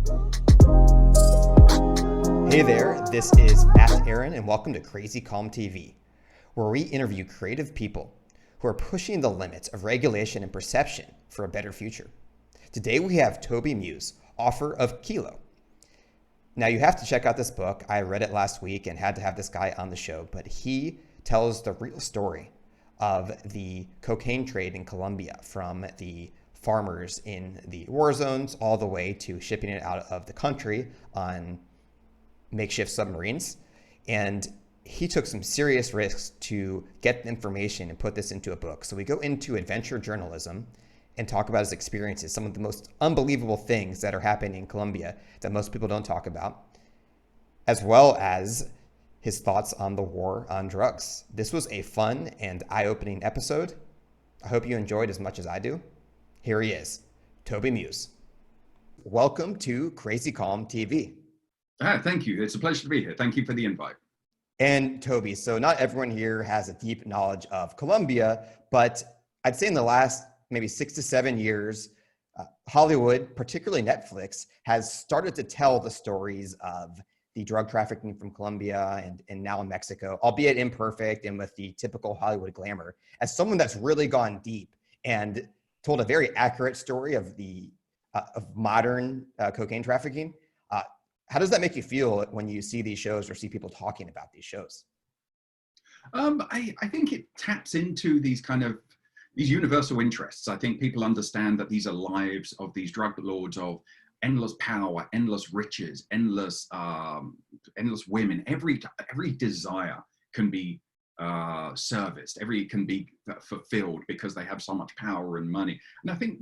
Hey there, this is Matt Aaron, and welcome to Crazy Calm TV, where we interview creative people who are pushing the limits of regulation and perception for a better future. Today we have Toby Muse, author of Kilo. Now you have to check out this book. I read it last week and had to have this guy on the show, but he tells the real story of the cocaine trade in Colombia, from the farmers in the war zones all the way to shipping it out of the country on makeshift submarines. And he took some serious risks to get the information and put this into a book. So we go into adventure journalism and talk about his experiences, some of the most unbelievable things that are happening in Colombia that most people don't talk about, as well as his thoughts on the war on drugs. This was a fun and eye-opening episode. I hope you enjoyed as much as I do. Here he is, Toby Muse. Welcome to Crazy Calm TV. Thank you. It's a pleasure to be here. Thank you for the invite. And Toby, so not everyone here has a deep knowledge of Colombia, but I'd say in the last maybe 6 to 7 years, Hollywood, particularly Netflix, has started to tell the stories of the drug trafficking from Colombia and now in Mexico, albeit imperfect and with the typical Hollywood glamour. As someone that's really gone deep and told a very accurate story of the of modern cocaine trafficking, how does that make you feel when you see these shows or see people talking about these shows? I think it taps into these universal interests. I think people understand that these are lives of these drug lords of endless power, endless riches, endless women. Every desire can be serviced, every can be fulfilled because they have so much power and money. And I think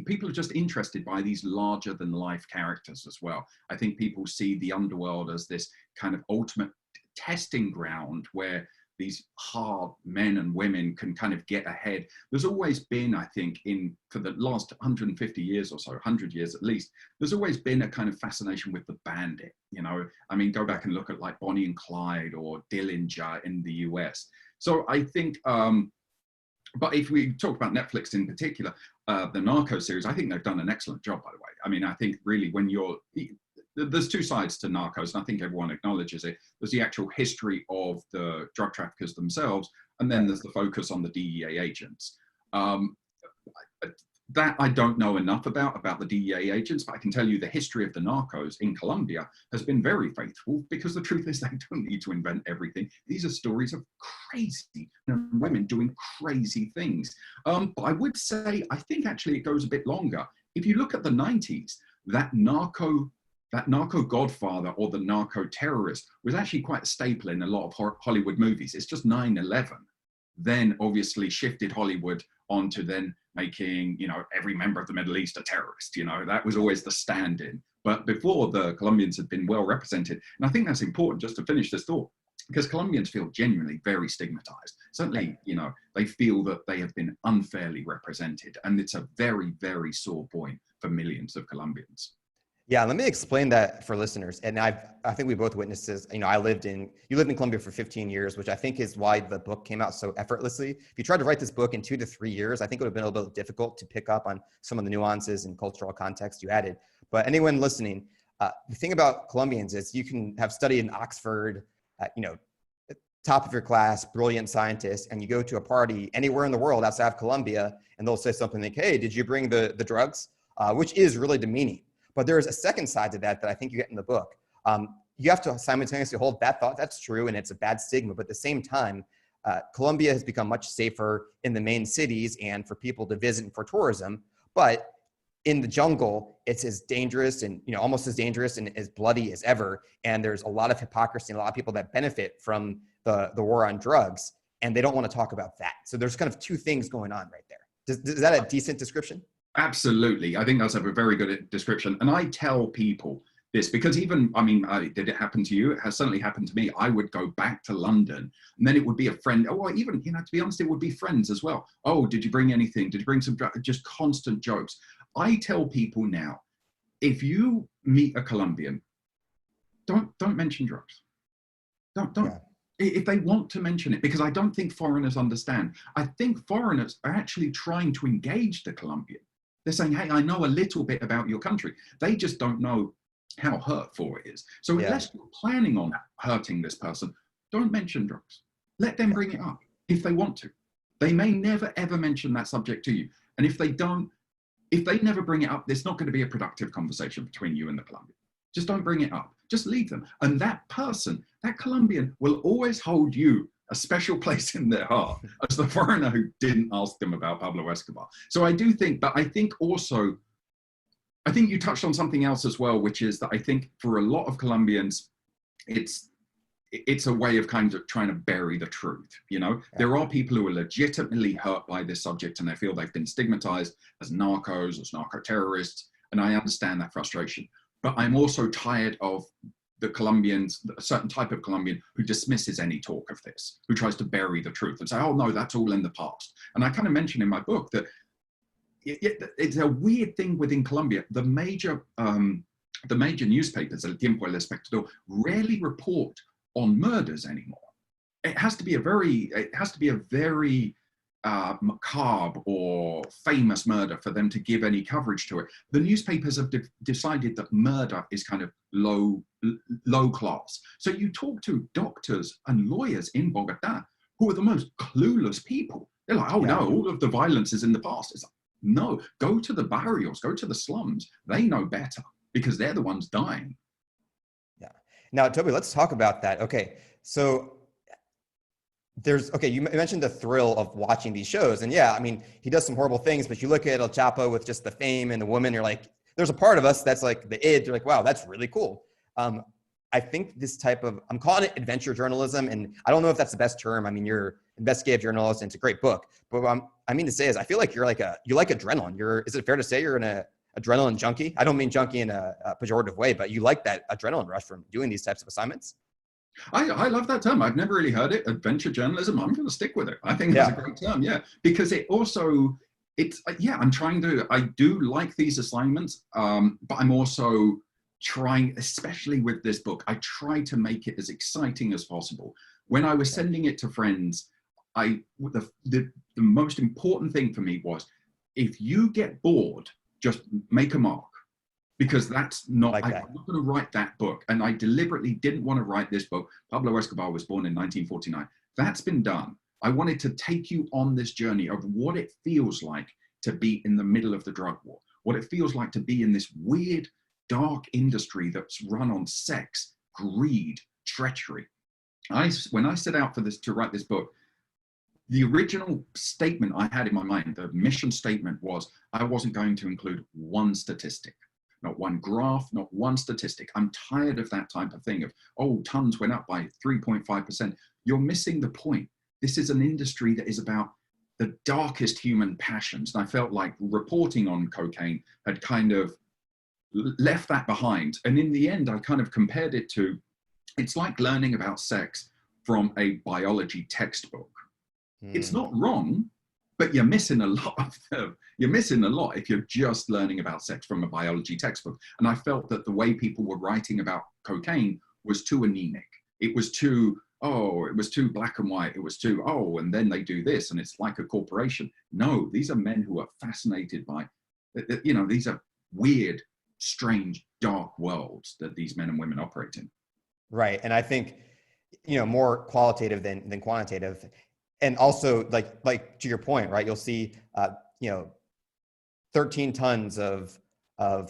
people are just interested by these larger than life characters as well. I think people see the underworld as this kind of ultimate testing ground where these hard men and women can kind of get ahead. There's always been, I think, for the last 150 years or so, 100 years at least, there's always been a kind of fascination with the bandit. You know, I mean, go back and look at like Bonnie and Clyde or Dillinger in the US. So I think, but if we talk about Netflix in particular, the Narcos series, I think they've done an excellent job, by the way. I mean, I think really there's two sides to Narcos, and I think everyone acknowledges it. There's the actual history of the drug traffickers themselves, and then there's the focus on the DEA agents. That I don't know enough about the DEA agents, but I can tell you the history of the Narcos in Colombia has been very faithful, because the truth is they don't need to invent everything. These are stories of crazy women doing crazy things. But I would say, I think actually it goes a bit longer. If you look at the 90s, that narco godfather or the narco terrorist was actually quite a staple in a lot of Hollywood movies. It's just 9/11 then obviously shifted Hollywood onto then making, you know, every member of the Middle East a terrorist. You know, that was always the stand-in. But before, the Colombians had been well represented. And I think that's important, just to finish this thought, because Colombians feel genuinely very stigmatized. Certainly, you know, they feel that they have been unfairly represented. And it's a very, very sore point for millions of Colombians. Yeah, let me explain that for listeners. And I think we both witnessed this. You know, you lived in Colombia for 15 years, which I think is why the book came out so effortlessly. If you tried to write this book in 2 to 3 years, I think it would have been a little bit difficult to pick up on some of the nuances and cultural context you added. But anyone listening, the thing about Colombians is you can have studied in Oxford, you know, top of your class, brilliant scientist, and you go to a party anywhere in the world outside of Colombia, and they'll say something like, "Hey, did you bring the drugs?" Which is really demeaning. But there is a second side to that I think you get in the book. You have to simultaneously hold that thought. That's true, and it's a bad stigma. But at the same time, Colombia has become much safer in the main cities and for people to visit and for tourism. But in the jungle, it's as dangerous and, you know, almost as dangerous and as bloody as ever. And there's a lot of hypocrisy and a lot of people that benefit from the war on drugs, and they don't want to talk about that. So there's kind of two things going on right there. Is that a decent description? Absolutely. I think that's a very good description. And I tell people this because even, I mean, did it happen to you? It has certainly happened to me. I would go back to London and then it would be a friend. Or even, you know, to be honest, it would be friends as well. Oh, did you bring anything? Did you bring some drugs? Just constant jokes. I tell people now, if you meet a Colombian, don't mention drugs. Don't. Yeah. If they want to mention it, because I don't think foreigners understand. I think foreigners are actually trying to engage the Colombian. They're saying, hey, I know a little bit about your country. They just don't know how hurtful it is. So Yeah. unless you're planning on hurting this person, don't mention drugs. Let them bring it up if they want to. They may never, ever mention that subject to you. And if they never bring it up, there's not going to be a productive conversation between you and the Colombian. Just don't bring it up. Just leave them. And that person, that Colombian, will always hold you a special place in their heart as the foreigner who didn't ask them about Pablo Escobar. So I do think, but I think also, I think you touched on something else as well, which is that I think for a lot of Colombians, it's a way of kind of trying to bury the truth. You know, there are people who are legitimately hurt by this subject and they feel they've been stigmatized as narcos, as narco terrorists. And I understand that frustration, but I'm also tired of the Colombians, a certain type of Colombian who dismisses any talk of this, who tries to bury the truth and say, oh no, that's all in the past. And I kind of mentioned in my book that it's a weird thing within Colombia. The major newspapers, El Tiempo, El Espectador, rarely report on murders anymore. It has to be a very macabre or famous murder for them to give any coverage to it. The newspapers have decided that murder is kind of low class. So you talk to doctors and lawyers in Bogota who are the most clueless people. They're like, oh no, all of the violence is in the past. It's like, no, go to the barrios, go to the slums. They know better because they're the ones dying. Yeah. Now, Toby, let's talk about that. Okay. So you mentioned the thrill of watching these shows. And yeah, I mean, he does some horrible things, but you look at El Chapo with just the fame and the woman, you're like, there's a part of us that's like the id. You're like, wow, that's really cool. I think this type of, I'm calling it adventure journalism. And I don't know if that's the best term. I mean, you're investigative journalist and it's a great book. But what I mean to say is I feel like you like adrenaline. Is it fair to say you're an adrenaline junkie? I don't mean junkie in a pejorative way, but you like that adrenaline rush from doing these types of assignments? I love that term. I've never really heard it. Adventure journalism. I'm going to stick with it. I think it's a great term. Yeah, because it also, I do like these assignments, but I'm also trying, especially with this book, I try to make it as exciting as possible. When I was sending it to friends, the most important thing for me was, if you get bored, just make a mark. Because that's not, I'm not going to write that book. And I deliberately didn't want to write this book. Pablo Escobar was born in 1949. That's been done. I wanted to take you on this journey of what it feels like to be in the middle of the drug war, what it feels like to be in this weird, dark industry that's run on sex, greed, treachery. When I set out to write this book, the original statement I had in my mind, the mission statement was, I wasn't going to include one statistic. Not one graph, not one statistic. I'm tired of that type of thing of, oh, tons went up by 3.5%. You're missing the point. This is an industry that is about the darkest human passions. And I felt like reporting on cocaine had kind of left that behind. And in the end, I kind of compared it to, it's like learning about sex from a biology textbook. It's not wrong, but you're missing a lot if you're just learning about sex from a biology textbook. And I felt that the way people were writing about cocaine was too anemic. It was too black and white. It was too, and then they do this and it's like a corporation. No, these are men who are fascinated by, these are weird, strange, dark worlds that these men and women operate in. Right. And I think, more qualitative than quantitative. And also, like to your point, right? You'll see, 13 tons of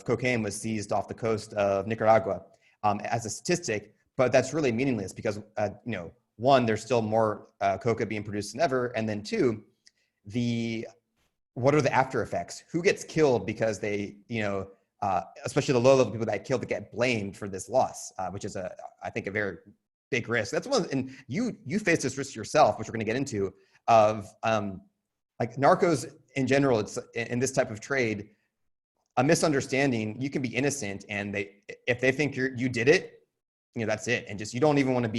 cocaine was seized off the coast of Nicaragua as a statistic, but that's really meaningless because, one, there's still more coca being produced than ever, and then two, what are the after effects? Who gets killed because they, especially the low-level people that get killed that get blamed for this loss, which is I think a very big risk. That's one, and you face this risk yourself, which we're going to get into, of like narcos in general. It's in this type of trade, a misunderstanding. You can be innocent, and if they think you did it, that's it, and just you don't even want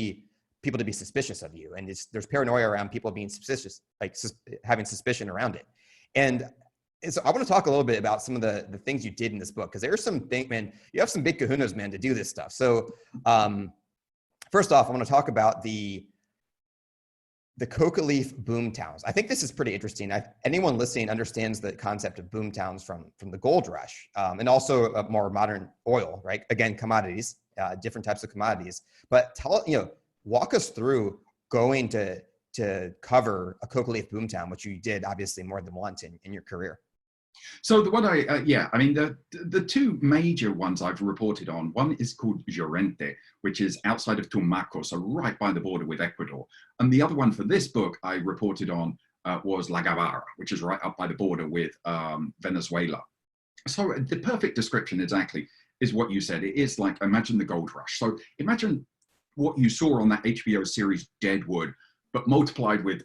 people to be suspicious of you, and there's paranoia around people being suspicious, having suspicion around it, and so I want to talk a little bit about some of the things you did in this book, because there's some things, man. You have some big kahunas, man, to do this stuff. So. First off, I want to talk about the the coca leaf boom towns. I think this is pretty interesting. Anyone listening understands the concept of boom towns from the gold rush, and also a more modern oil, right? Again, commodities, different types of commodities. But walk us through going to cover a coca leaf boom town, which you did obviously more than once in your career. So the one the two major ones I've reported on, one is called Llorente, which is outside of Tumaco, so right by the border with Ecuador. And the other one for this book I reported on was La Guevara, which is right up by the border with Venezuela. So the perfect description exactly is what you said. It is like, imagine the gold rush. So imagine what you saw on that HBO series Deadwood, but multiplied with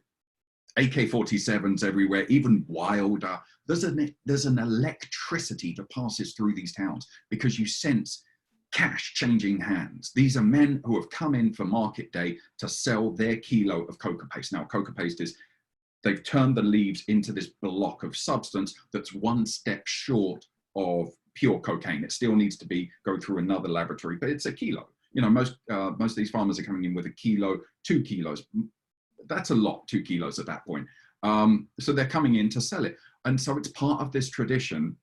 AK-47s everywhere, even wilder. There's an electricity that passes through these towns because you sense cash changing hands. These are men who have come in for market day to sell their kilo of coca paste. Now, coca paste is, they've turned the leaves into this block of substance that's one step short of pure cocaine. It still needs to go through another laboratory, but it's a kilo. Most of these farmers are coming in with a kilo, 2 kilos. That's a lot, 2 kilos at that point. So they're coming in to sell it. And so it's part of this tradition,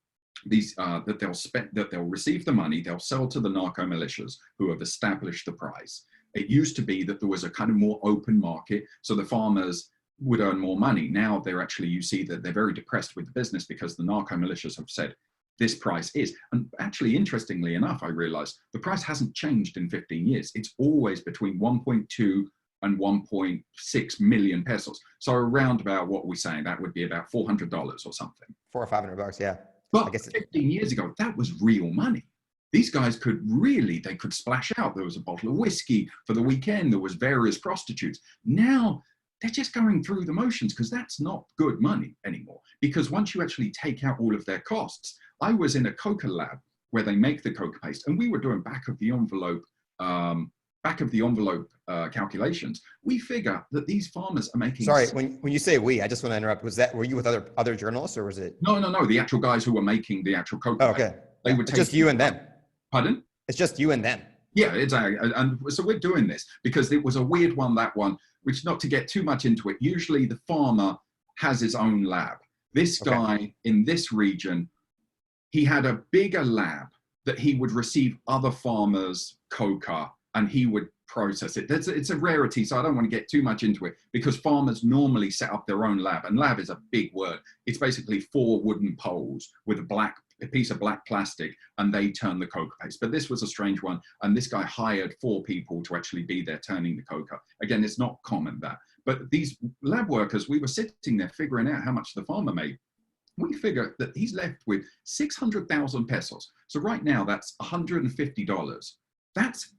that they'll receive the money, they'll sell to the narco militias who have established the price. It used to be that there was a kind of more open market, so the farmers would earn more money. Now you see that they're very depressed with the business because the narco militias have said, this price is. And actually, interestingly enough, I realized the price hasn't changed in 15 years. It's always between 1.2 and 1.6 million pesos. So around about what we're saying, that would be about $400 or something. $400 or $500, yeah. But I guess 15 years ago, that was real money. These guys they could splash out. There was a bottle of whiskey for the weekend. There was various prostitutes. Now they're just going through the motions because that's not good money anymore. Because once you actually take out all of their costs, I was in a coca lab where they make the coca paste, and we were doing back of the envelope calculations. We figure that these farmers are making. Sorry, when you say we, I just want to interrupt. Were you with other journalists, or was it? No. The actual guys who were making the actual coca. Oh, okay. They would take just you and them. Pardon? It's just you and them. Yeah, exactly. And so we're doing this because it was a weird one, that one, which, not to get too much into it, usually the farmer has his own lab. This guy in this region, he had a bigger lab that he would receive other farmers' coca and he would process it. It's a rarity, so I don't want to get too much into it because farmers normally set up their own lab, and lab is a big word. It's basically 4 wooden poles with a piece of black plastic, and they turn the coca paste. But this was a strange one, and this guy hired 4 people to actually be there turning the coca. Again, it's not common that. But these lab workers, we were sitting there figuring out how much the farmer made. We figure that he's left with 600,000 pesos. So right now, that's $150. That's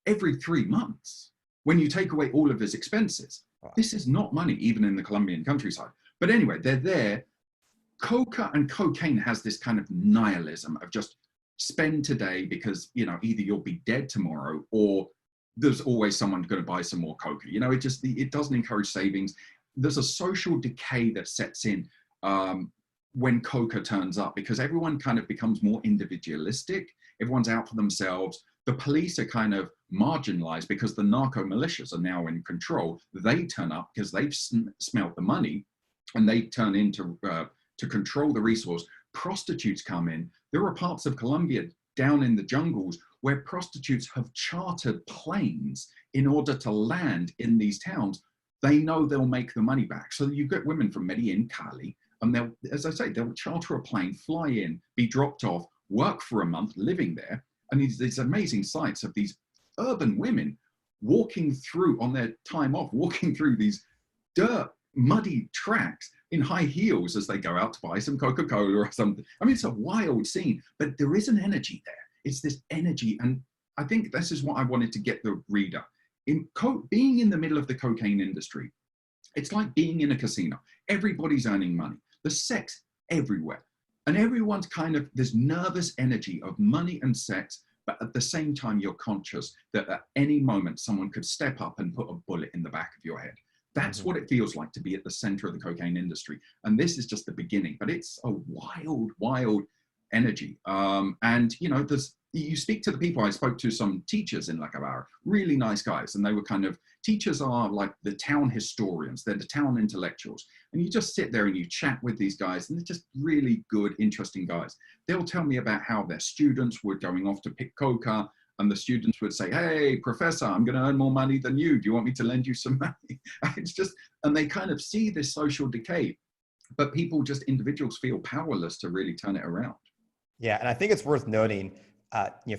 every 3 months when you take away all of his expenses. This is not money, even in the Colombian countryside. But anyway, they're there. Coca and cocaine has this kind of nihilism of just spend today because, either you'll be dead tomorrow or there's always someone going to buy some more coca. It doesn't encourage savings. There's a social decay that sets in when coca turns up because everyone kind of becomes more individualistic. Everyone's out for themselves. The police are kind of marginalized because the narco militias are now in control. They turn up because they've smelt the money and they turn into to control the resource. Prostitutes come in. There are parts of Colombia down in the jungles where prostitutes have chartered planes in order to land in these towns. They know they'll make the money back. So you get women from Medellin, Cali, and they'll charter a plane, fly in, be dropped off, work for a month, living there. And these amazing sights of these urban women walking through on their time off, walking through these muddy tracks in high heels as they go out to buy some Coca-Cola or something. I mean, it's a wild scene, but there is an energy there. It's this energy. And I think this is what I wanted to get the reader. Being in the middle of the cocaine industry, it's like being in a casino. Everybody's earning money. There's sex everywhere. And everyone's kind of this nervous energy of money and sex, but at the same time, you're conscious that at any moment, someone could step up and put a bullet in the back of your head. That's what it feels like to be at the center of the cocaine industry. And this is just the beginning, but it's a wild, wild energy. And, you speak to the people. I spoke to some teachers in La Cabara, really nice guys, and they were kind of, teachers are like the town historians, they're the town intellectuals, and you just sit there and you chat with these guys, and they're just really good, interesting guys. They'll tell me about how their students were going off to pick coca, and the students would say, hey, professor, I'm going to earn more money than you. Do you want me to lend you some money? It's just, and they kind of see this social decay, but people, just individuals, feel powerless to really turn it around. Yeah, and I think it's worth noting,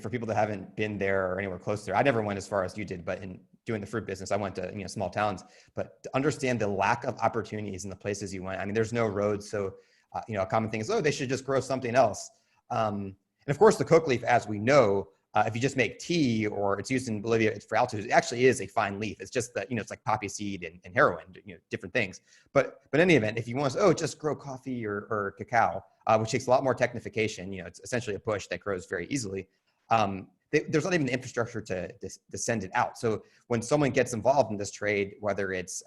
for people that haven't been there or anywhere close there, I never went as far as you did, but in doing the fruit business, I went to small towns. But to understand the lack of opportunities in the places you went, I mean, there's no roads, so a common thing is, oh, they should just grow something else. And of course, the coca leaf, as we know, if you just make tea, or it's used in Bolivia, it's for altitude, it actually is a fine leaf. It's just that, it's like poppy seed and heroin, different things. But in any event, if you want to, just grow coffee or cacao, which takes a lot more technification, it's essentially a bush that grows very easily. There's not even the infrastructure to send it out. So when someone gets involved in this trade, whether it's,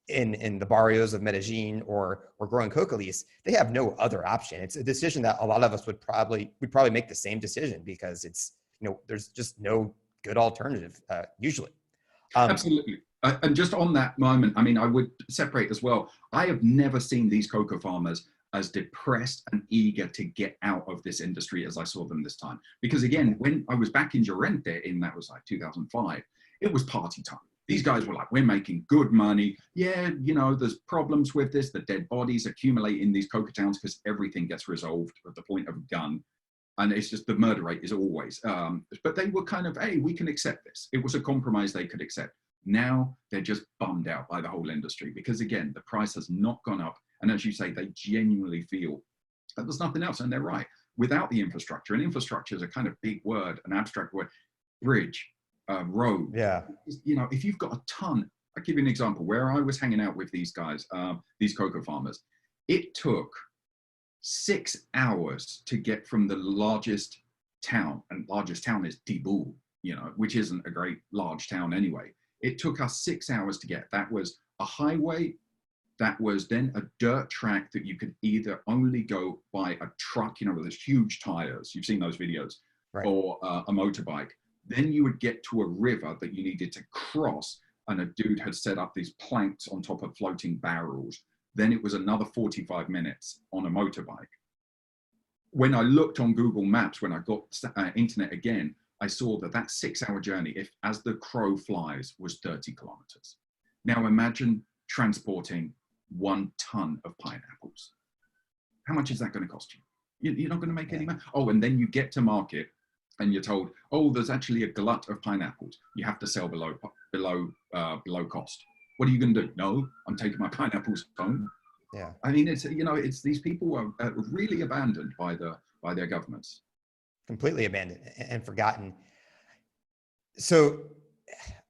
in the barrios of Medellin or growing coca leaves, they have no other option. It's a decision that a lot of us would probably make the same decision, because it's, there's just no good alternative usually. Absolutely. And just on that moment, I mean, I would separate as well. I have never seen these coca farmers as depressed and eager to get out of this industry as I saw them this time. Because again, when I was back in Llorente that was like 2005, it was party time. These guys were like, we're making good money. Yeah, there's problems with this. The dead bodies accumulate in these coca towns because everything gets resolved at the point of a gun. And it's just the murder rate is always. But they were kind of, hey, we can accept this. It was a compromise they could accept. Now they're just bummed out by the whole industry because, again, the price has not gone up. And as you say, they genuinely feel that there's nothing else. And they're right. Without the infrastructure, and infrastructure is a kind of big word, an abstract word, bridge, road. Yeah. If you've got a ton, I'll give you an example where I was hanging out with these guys, these cocoa farmers. It took 6 hours to get from the largest town, and largest town is Tibú, which isn't a great large town anyway. It took us 6 hours to get. That was a highway. That was then a dirt track that you could either only go by a truck, with those huge tires. You've seen those videos, right. Or a motorbike. Then you would get to a river that you needed to cross, and a dude had set up these planks on top of floating barrels. Then it was another 45 minutes on a motorbike. When I looked on Google Maps, when I got internet again, I saw that 6 hour journey, if as the crow flies, was 30 kilometers. Now imagine transporting 1 ton of pineapples. How much is that going to cost you? You're not going to make any money. Oh, and then you get to market and you're told, oh, there's actually a glut of pineapples. You have to sell below cost. What are you going to do? No, I'm taking my pineapples home. Yeah. I mean, it's these people are really abandoned by their governments. Completely abandoned and forgotten. So,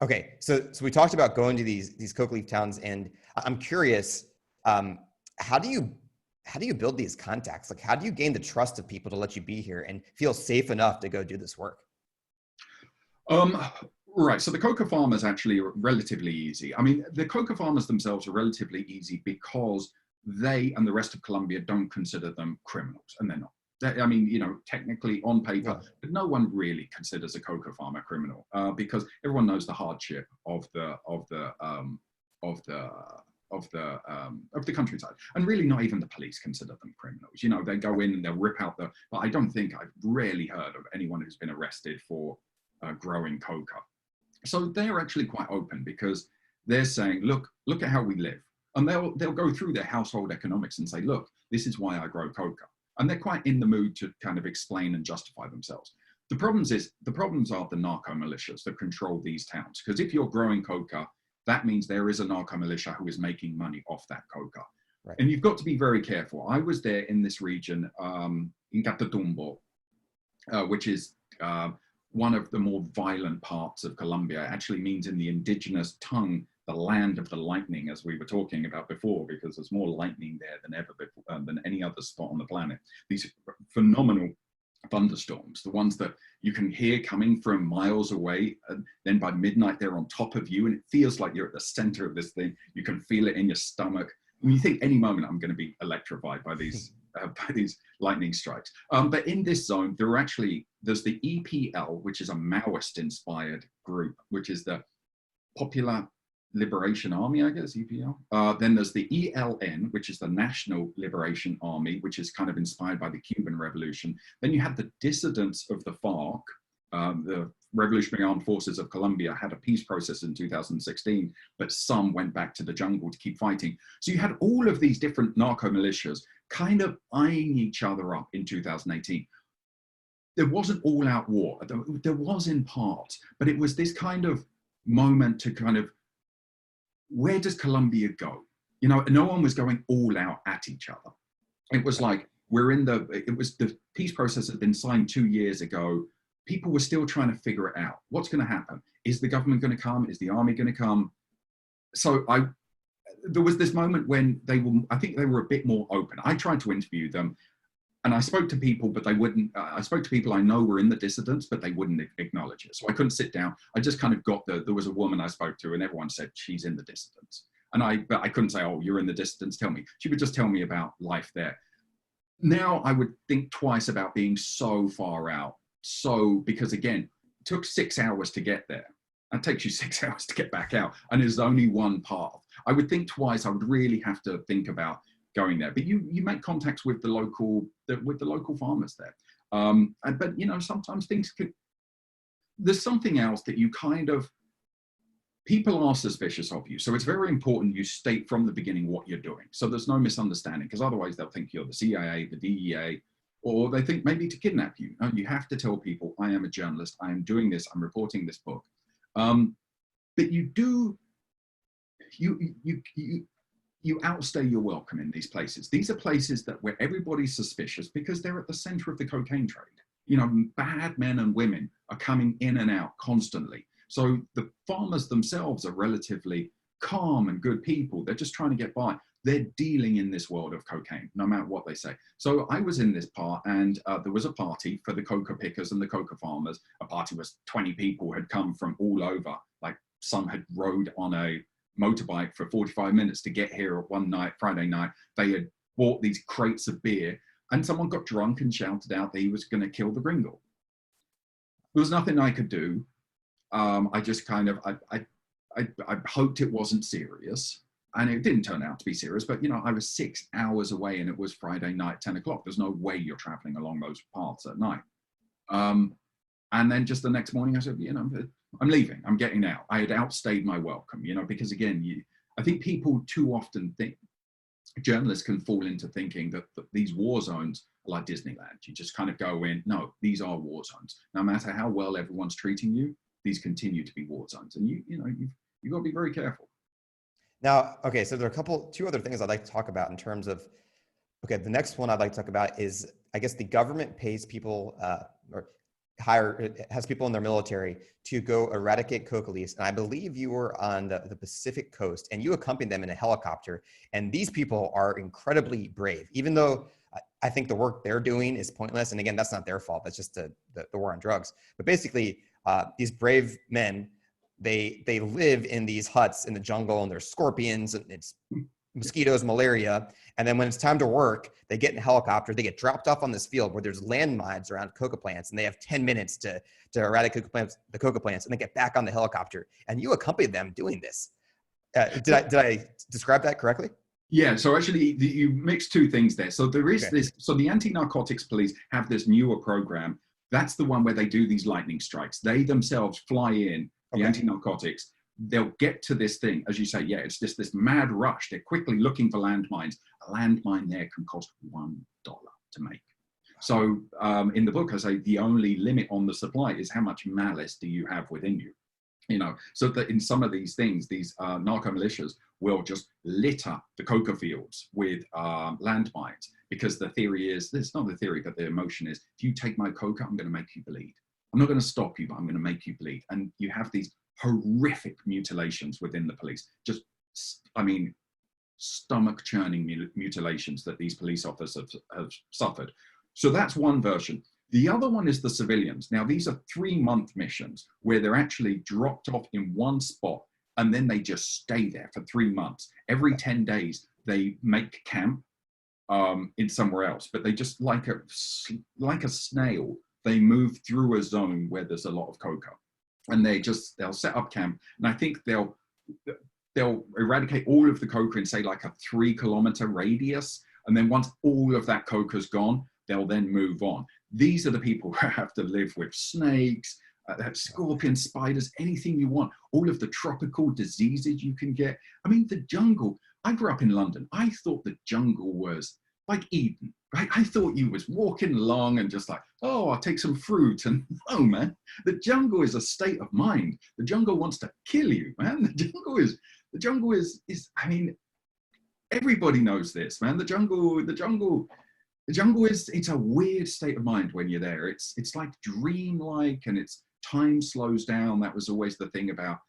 okay, so we talked about going to these coca leaf towns, and I'm curious, how do you build these contacts? Like, how do you gain the trust of people to let you be here and feel safe enough to go do this work? Right. So the coca farmers actually are relatively easy. I mean, the coca farmers themselves are relatively easy because they and the rest of Colombia don't consider them criminals, and they're not. I mean, technically on paper, but no one really considers a coca farmer criminal because everyone knows the hardship of the countryside, and really not even the police consider them criminals. They go in and they'll rip out but I don't think I've rarely heard of anyone who's been arrested for growing coca. So they're actually quite open because they're saying, look at how we live. And they'll go through their household economics and say, look, this is why I grow coca. And they're quite in the mood to kind of explain and justify themselves. The problems are the narco militias that control these towns. Because if you're growing coca, that means there is a narco militia who is making money off that coca. Right. And you've got to be very careful. I was there in this region, in Catatumbo, which is one of the more violent parts of Colombia. It actually means in the indigenous tongue, the land of the lightning, as we were talking about before, because there's more lightning there than ever before, than any other spot on the planet. These phenomenal thunderstorms, the ones that you can hear coming from miles away, and then by midnight they're on top of you, and it feels like you're at the center of this thing. You can feel it in your stomach. And you think any moment I'm going to be electrified by these by these lightning strikes. But in this zone, there's the EPL, which is a Maoist-inspired group, which is the Popular Liberation Army, I guess, EPL. Then there's the ELN, which is the National Liberation Army, which is kind of inspired by the Cuban Revolution. Then you had the dissidents of the FARC. The Revolutionary Armed Forces of Colombia had a peace process in 2016, but some went back to the jungle to keep fighting. So you had all of these different narco militias kind of eyeing each other up in 2018. There wasn't all-out war. There was in part, but it was this kind of moment to kind of, where does Colombia go? You know, no one was going all out at each other. It was like, the peace process had been signed 2 years ago. People were still trying to figure it out. What's going to happen? Is the government going to come? Is the army going to come? So there was this moment when I think they were a bit more open. I tried to interview them and I spoke to people, but they wouldn't, I spoke to people I know were in the dissidents, but they wouldn't acknowledge it. So I couldn't sit down. I just kind of there was a woman I spoke to and everyone said, she's in the dissidents. But I couldn't say, oh, you're in the dissidents, tell me. She would just tell me about life there. Now I would think twice about being so far out. Because again, it took 6 hours to get there. It takes you 6 hours to get back out, and there's only one path. I would think twice. I would really have to think about going there. But you make contacts with the local farmers there. But you know, sometimes there's something else that you kind of, people are suspicious of you. So it's very important you state from the beginning what you're doing. So there's no misunderstanding, because otherwise they'll think you're the CIA, the DEA, or they think maybe to kidnap you. No, you have to tell people, I am a journalist, I am doing this, I'm reporting this book. But you outstay your welcome in these places. These are places where everybody's suspicious because they're at the center of the cocaine trade. You know, bad men and women are coming in and out constantly. So the farmers themselves are relatively calm and good people. They're just trying to get by. They're dealing in this world of cocaine, no matter what they say. So I was in this part, and there was a party for the coca pickers and the coca farmers. A party was 20 people had come from all over. Like, some had rode on a motorbike for 45 minutes to get here one night, Friday night. They had bought these crates of beer, and someone got drunk and shouted out that he was going to kill the gringo. There was nothing I could do. I just kind of, I hoped it wasn't serious. And it didn't turn out to be serious, but you know, I was 6 hours away and it was Friday night, 10 o'clock. There's no way you're traveling along those paths at night. And then just the next morning I said, you know, I'm leaving, I'm getting out. I had outstayed my welcome, you know, because again, I think people too often think, journalists can fall into thinking that these war zones are like Disneyland. You just kind of go in, no, these are war zones. No matter how well everyone's treating you, these continue to be war zones. And you've got to be very careful. Now, okay, so there are two other things I'd like to talk about in terms of, okay, the next one I'd like to talk about is, I guess the government pays people has people in their military to go eradicate coca leaves. And I believe you were on the Pacific coast and you accompanied them in a helicopter. And these people are incredibly brave, even though I think the work they're doing is pointless. And again, that's not their fault. That's just the war on drugs. But basically, these brave men, they live in these huts in the jungle, and there's scorpions and it's mosquitoes, malaria. And then when it's time to work, they get in a helicopter, they get dropped off on this field where there's landmines around coca plants, and they have 10 minutes to eradicate the coca plants, and then get back on the helicopter. And you accompanied them doing this. Did I describe that correctly? Yeah, so actually you mix two things there. So there is this, so the anti-narcotics police have this newer program. That's the one where they do these lightning strikes. They themselves fly in, the anti-narcotics, they'll get to this thing, as you say, yeah, it's just this mad rush. They're quickly looking for landmines. A landmine there can cost $1 to make. So in the book, I say the only limit on the supply is how much malice do you have within you? You know, so that in some of these things, these narco militias will just litter the coca fields with landmines, because the theory is, it's not the theory, but the emotion is, if you take my coca, I'm going to make you bleed. I'm not going to stop you, but I'm going to make you bleed. And you have these horrific mutilations within the police. Just, I mean, stomach churning mutilations that these police officers have suffered. So that's one version. The other one is the civilians. Now, these are 3-month missions where they're actually dropped off in one spot, and then they just stay there for 3 months. Every 10 days, they make camp. in somewhere else, but they just like a snail, they move through a zone where there's a lot of coca, and they'll set up camp, and I think they'll eradicate all of the coca in, say, like a 3-kilometer radius, and then once all of that coca's gone, they'll then move on. These are the people who have to live with snakes, scorpions, spiders, anything you want, all of the tropical diseases you can get. I mean, the jungle, I grew up in London. I thought the jungle was like Eden, right? I thought you was walking along and just like, oh, I'll take some fruit. And no, man, the jungle is a state of mind. The jungle wants to kill you, man. The jungle is, I mean, everybody knows this, man. The jungle is, it's a weird state of mind when you're there. It's like dreamlike, and time slows down. That was always the thing about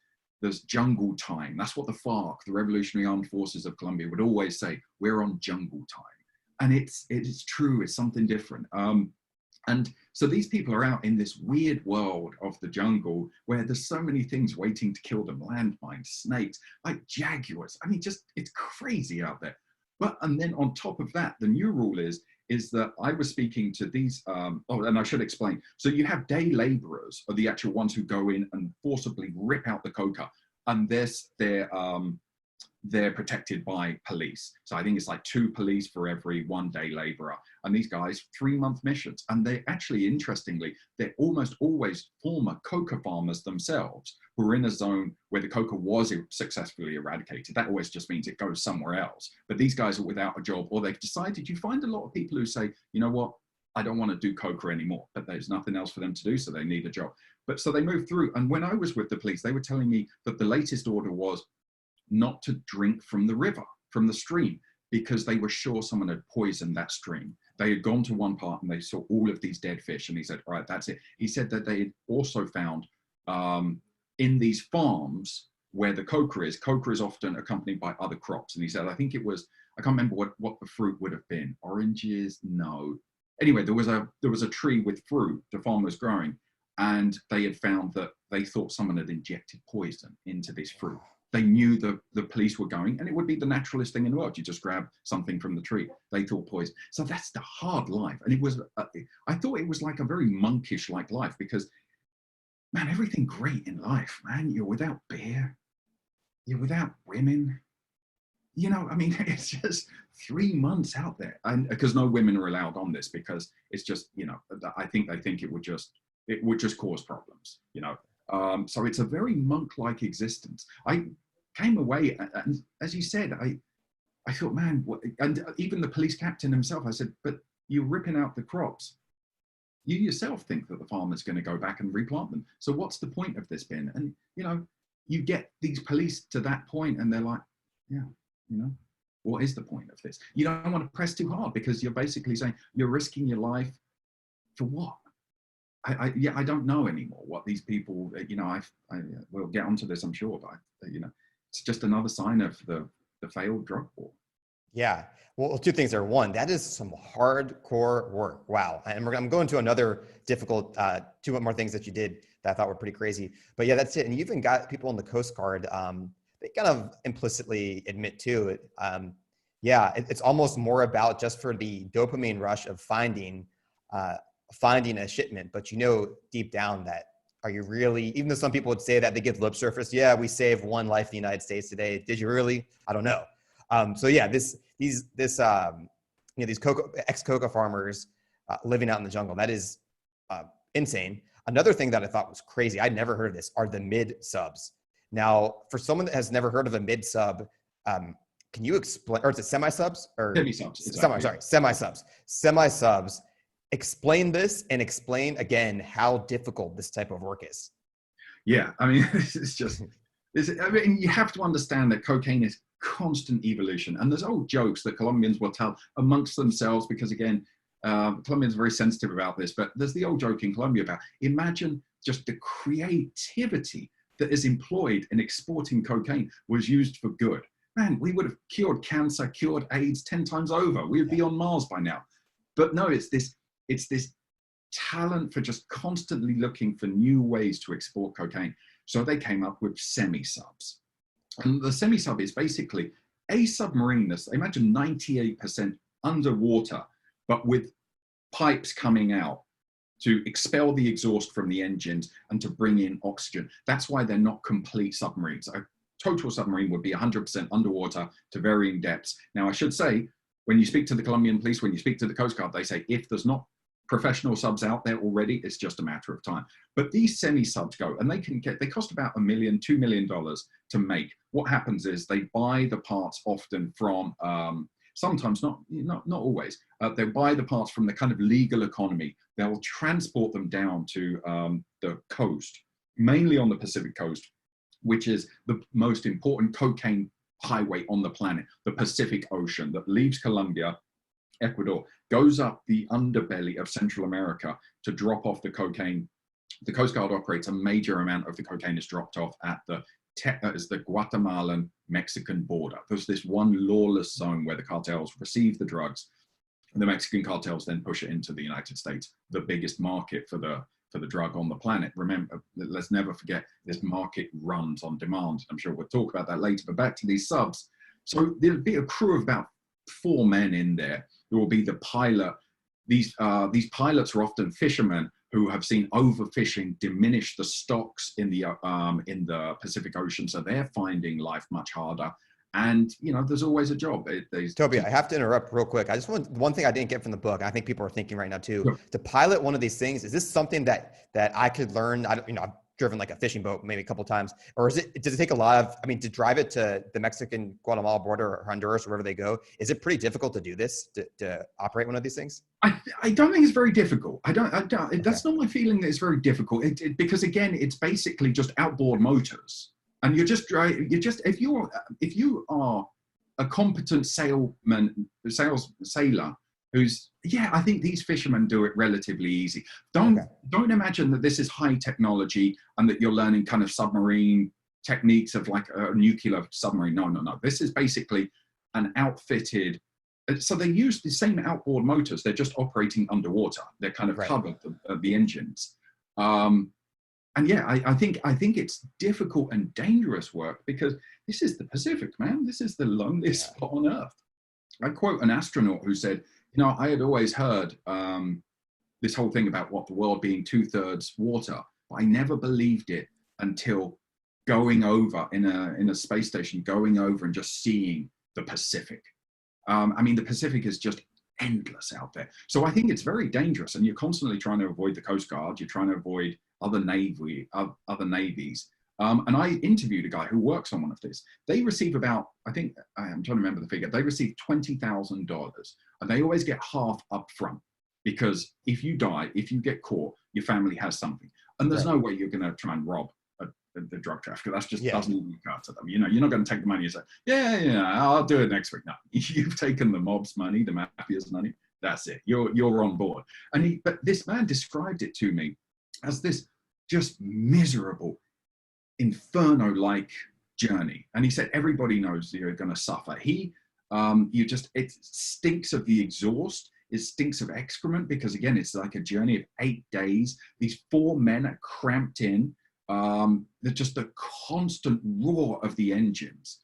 this jungle time. That's what the FARC, the Revolutionary Armed Forces of Colombia, would always say. We're on jungle time. And it is true, it's something different. And so these people are out in this weird world of the jungle where there's so many things waiting to kill them: landmines, snakes, like jaguars. I mean, just, it's crazy out there. And then on top of that, the new rule is that I was speaking to these, and I should explain. So you have day laborers, are the actual ones who go in and forcibly rip out the coca, and they're protected by police. So I think it's like 2 police for every 1 day laborer. And these guys, 3-month missions. And they actually, interestingly, they're almost always former coca farmers themselves who are in a zone where the coca was successfully eradicated. That always just means it goes somewhere else. But these guys are without a job, or they've decided. You find a lot of people who say, you know what, I don't want to do coca anymore, but there's nothing else for them to do, so they need a job. But so they move through. And when I was with the police, they were telling me that the latest order was not to drink from the river, from the stream, because they were sure someone had poisoned that stream. They had gone to one part and they saw all of these dead fish, and he said, all right, that's it. He said that they had also found in these farms where the coca is often accompanied by other crops. And he said, I think it was, I can't remember what the fruit would have been. Oranges? No. Anyway, there was a tree with fruit the farmer was growing, and they had found that they thought someone had injected poison into this fruit. They knew the police were going, and it would be the naturalist thing in the world. You just grab something from the tree. They thought poison. So that's the hard life. And it was, I thought it was like a very monkish-like life, because, man, everything great in life, man. You're without beer. You're without women. You know, I mean, it's just 3 months out there. And because no women are allowed on this, because it's just, you know, I think they think it would just cause problems, you know. So it's a very monk-like existence. I came away, and as you said, I thought, man, and even the police captain himself, I said, but you're ripping out the crops. You yourself think that the farmer's going to go back and replant them. So what's the point of this bin? And, you know, you get these police to that point and they're like, yeah, you know, what is the point of this? You don't want to press too hard, because you're basically saying you're risking your life for what? I don't know anymore what these people, you know, we'll get onto this, I'm sure, but, you know, it's just another sign of the failed drug war. Yeah. Well, 2 things there. One, that is some hardcore work. Wow. And I'm going to another difficult, 2 more things that you did that I thought were pretty crazy. But yeah, that's it. And you even got people in the Coast Guard, they kind of implicitly admit to it. Yeah, it's almost more about just for the dopamine rush of finding a shipment, but you know deep down that, are you really, even though some people would say that, they give lip service, yeah, we saved 1 life in the United States today. Did you really? I don't know. So yeah, these you know, these ex-coca farmers living out in the jungle, that is insane. Another thing that I thought was crazy, I'd never heard of this, are the mid-subs. Now, for someone that has never heard of a mid-sub, can you explain, or is it semi-subs? Or Semi-subs. Exactly. Semi-subs. Semi-subs. Explain this, and explain again how difficult this type of work is. Yeah, I mean, I mean, you have to understand that cocaine is constant evolution. And there's old jokes that Colombians will tell amongst themselves, because again, Colombians are very sensitive about this, but there's the old joke in Colombia about, imagine just the creativity that is employed in exporting cocaine was used for good. Man, we would have cured cancer, cured AIDS 10 times over. We would be on Mars by now. But no, it's this talent for just constantly looking for new ways to export cocaine. So they came up with semi-subs. And the semi-sub is basically a submarine. Imagine 98% underwater, but with pipes coming out to expel the exhaust from the engines and to bring in oxygen. That's why they're not complete submarines. A total submarine would be 100% underwater to varying depths. Now, I should say, when you speak to the Colombian police, when you speak to the Coast Guard, they say if there's not professional subs out there already, it's just a matter of time. But these semi-subs go, and they cost about $1 million, $2 million to make. What happens is they buy the parts often from, sometimes not always, they buy the parts from the kind of legal economy. They'll transport them down to the coast, mainly on the Pacific coast, which is the most important cocaine highway on the planet, the Pacific Ocean that leaves Colombia, Ecuador, goes up the underbelly of Central America to drop off the cocaine. The Coast Guard operates a major amount of the cocaine is dropped off at the Guatemalan Mexican border. There's this one lawless zone where the cartels receive the drugs, and the Mexican cartels then push it into the United States, the biggest market for the drug on the planet. Remember, let's never forget, this market runs on demand. I'm sure we'll talk about that later, but back to these subs. So there'll be a crew of about 4 men in there. There will be the pilot. These pilots are often fishermen who have seen overfishing diminish the stocks in the Pacific Ocean, so they're finding life much harder. And there's always a job. Toby, I have to interrupt real quick. I just want one thing I didn't get from the book. I think people are thinking right now too. Sure. To pilot one of these things, is this something that I could learn? I've driven like a fishing boat maybe a couple of times, or does it take a lot of? I mean, to drive it to the Mexican Guatemala border or Honduras, or wherever they go, is it pretty difficult to do this to operate one of these things? I don't think it's very difficult. I don't. That's not my feeling that it's very difficult. Because again, it's basically just outboard motors. And if you are a competent sailor who's, I think these fishermen do it relatively easy. Don't imagine that this is high technology and that you're learning kind of submarine techniques of like a nuclear submarine. No. This is basically an outfitted, so they use the same outboard motors. They're just operating underwater. They're kind of covered the engines. And I think it's difficult and dangerous work because this is the Pacific, man. This is the loneliest spot on Earth. I quote an astronaut who said, I had always heard this whole thing about the world being 2/3 water, but I never believed it until going over in a space station, going over and just seeing the Pacific. I mean, the Pacific is just endless out there. So I think it's very dangerous, and you're constantly trying to avoid the Coast Guard. You're trying to avoid other navies. And I interviewed a guy who works on one of these. They receive about, I'm trying to remember the figure. They receive $20,000, and they always get half up front because if you die, if you get caught, your family has something, and there's no way you're going to try and rob the drug trafficker. That's just doesn't even occur to them. You're not going to take the money and say, I'll do it next week. No, you've taken the mob's money, the mafia's money. That's it. You're on board. But this man described it to me as this just miserable, inferno-like journey. And he said, everybody knows you're going to suffer. It stinks of the exhaust. It stinks of excrement because, again, it's like a journey of 8 days. These 4 men are cramped in. Just the constant roar of the engines.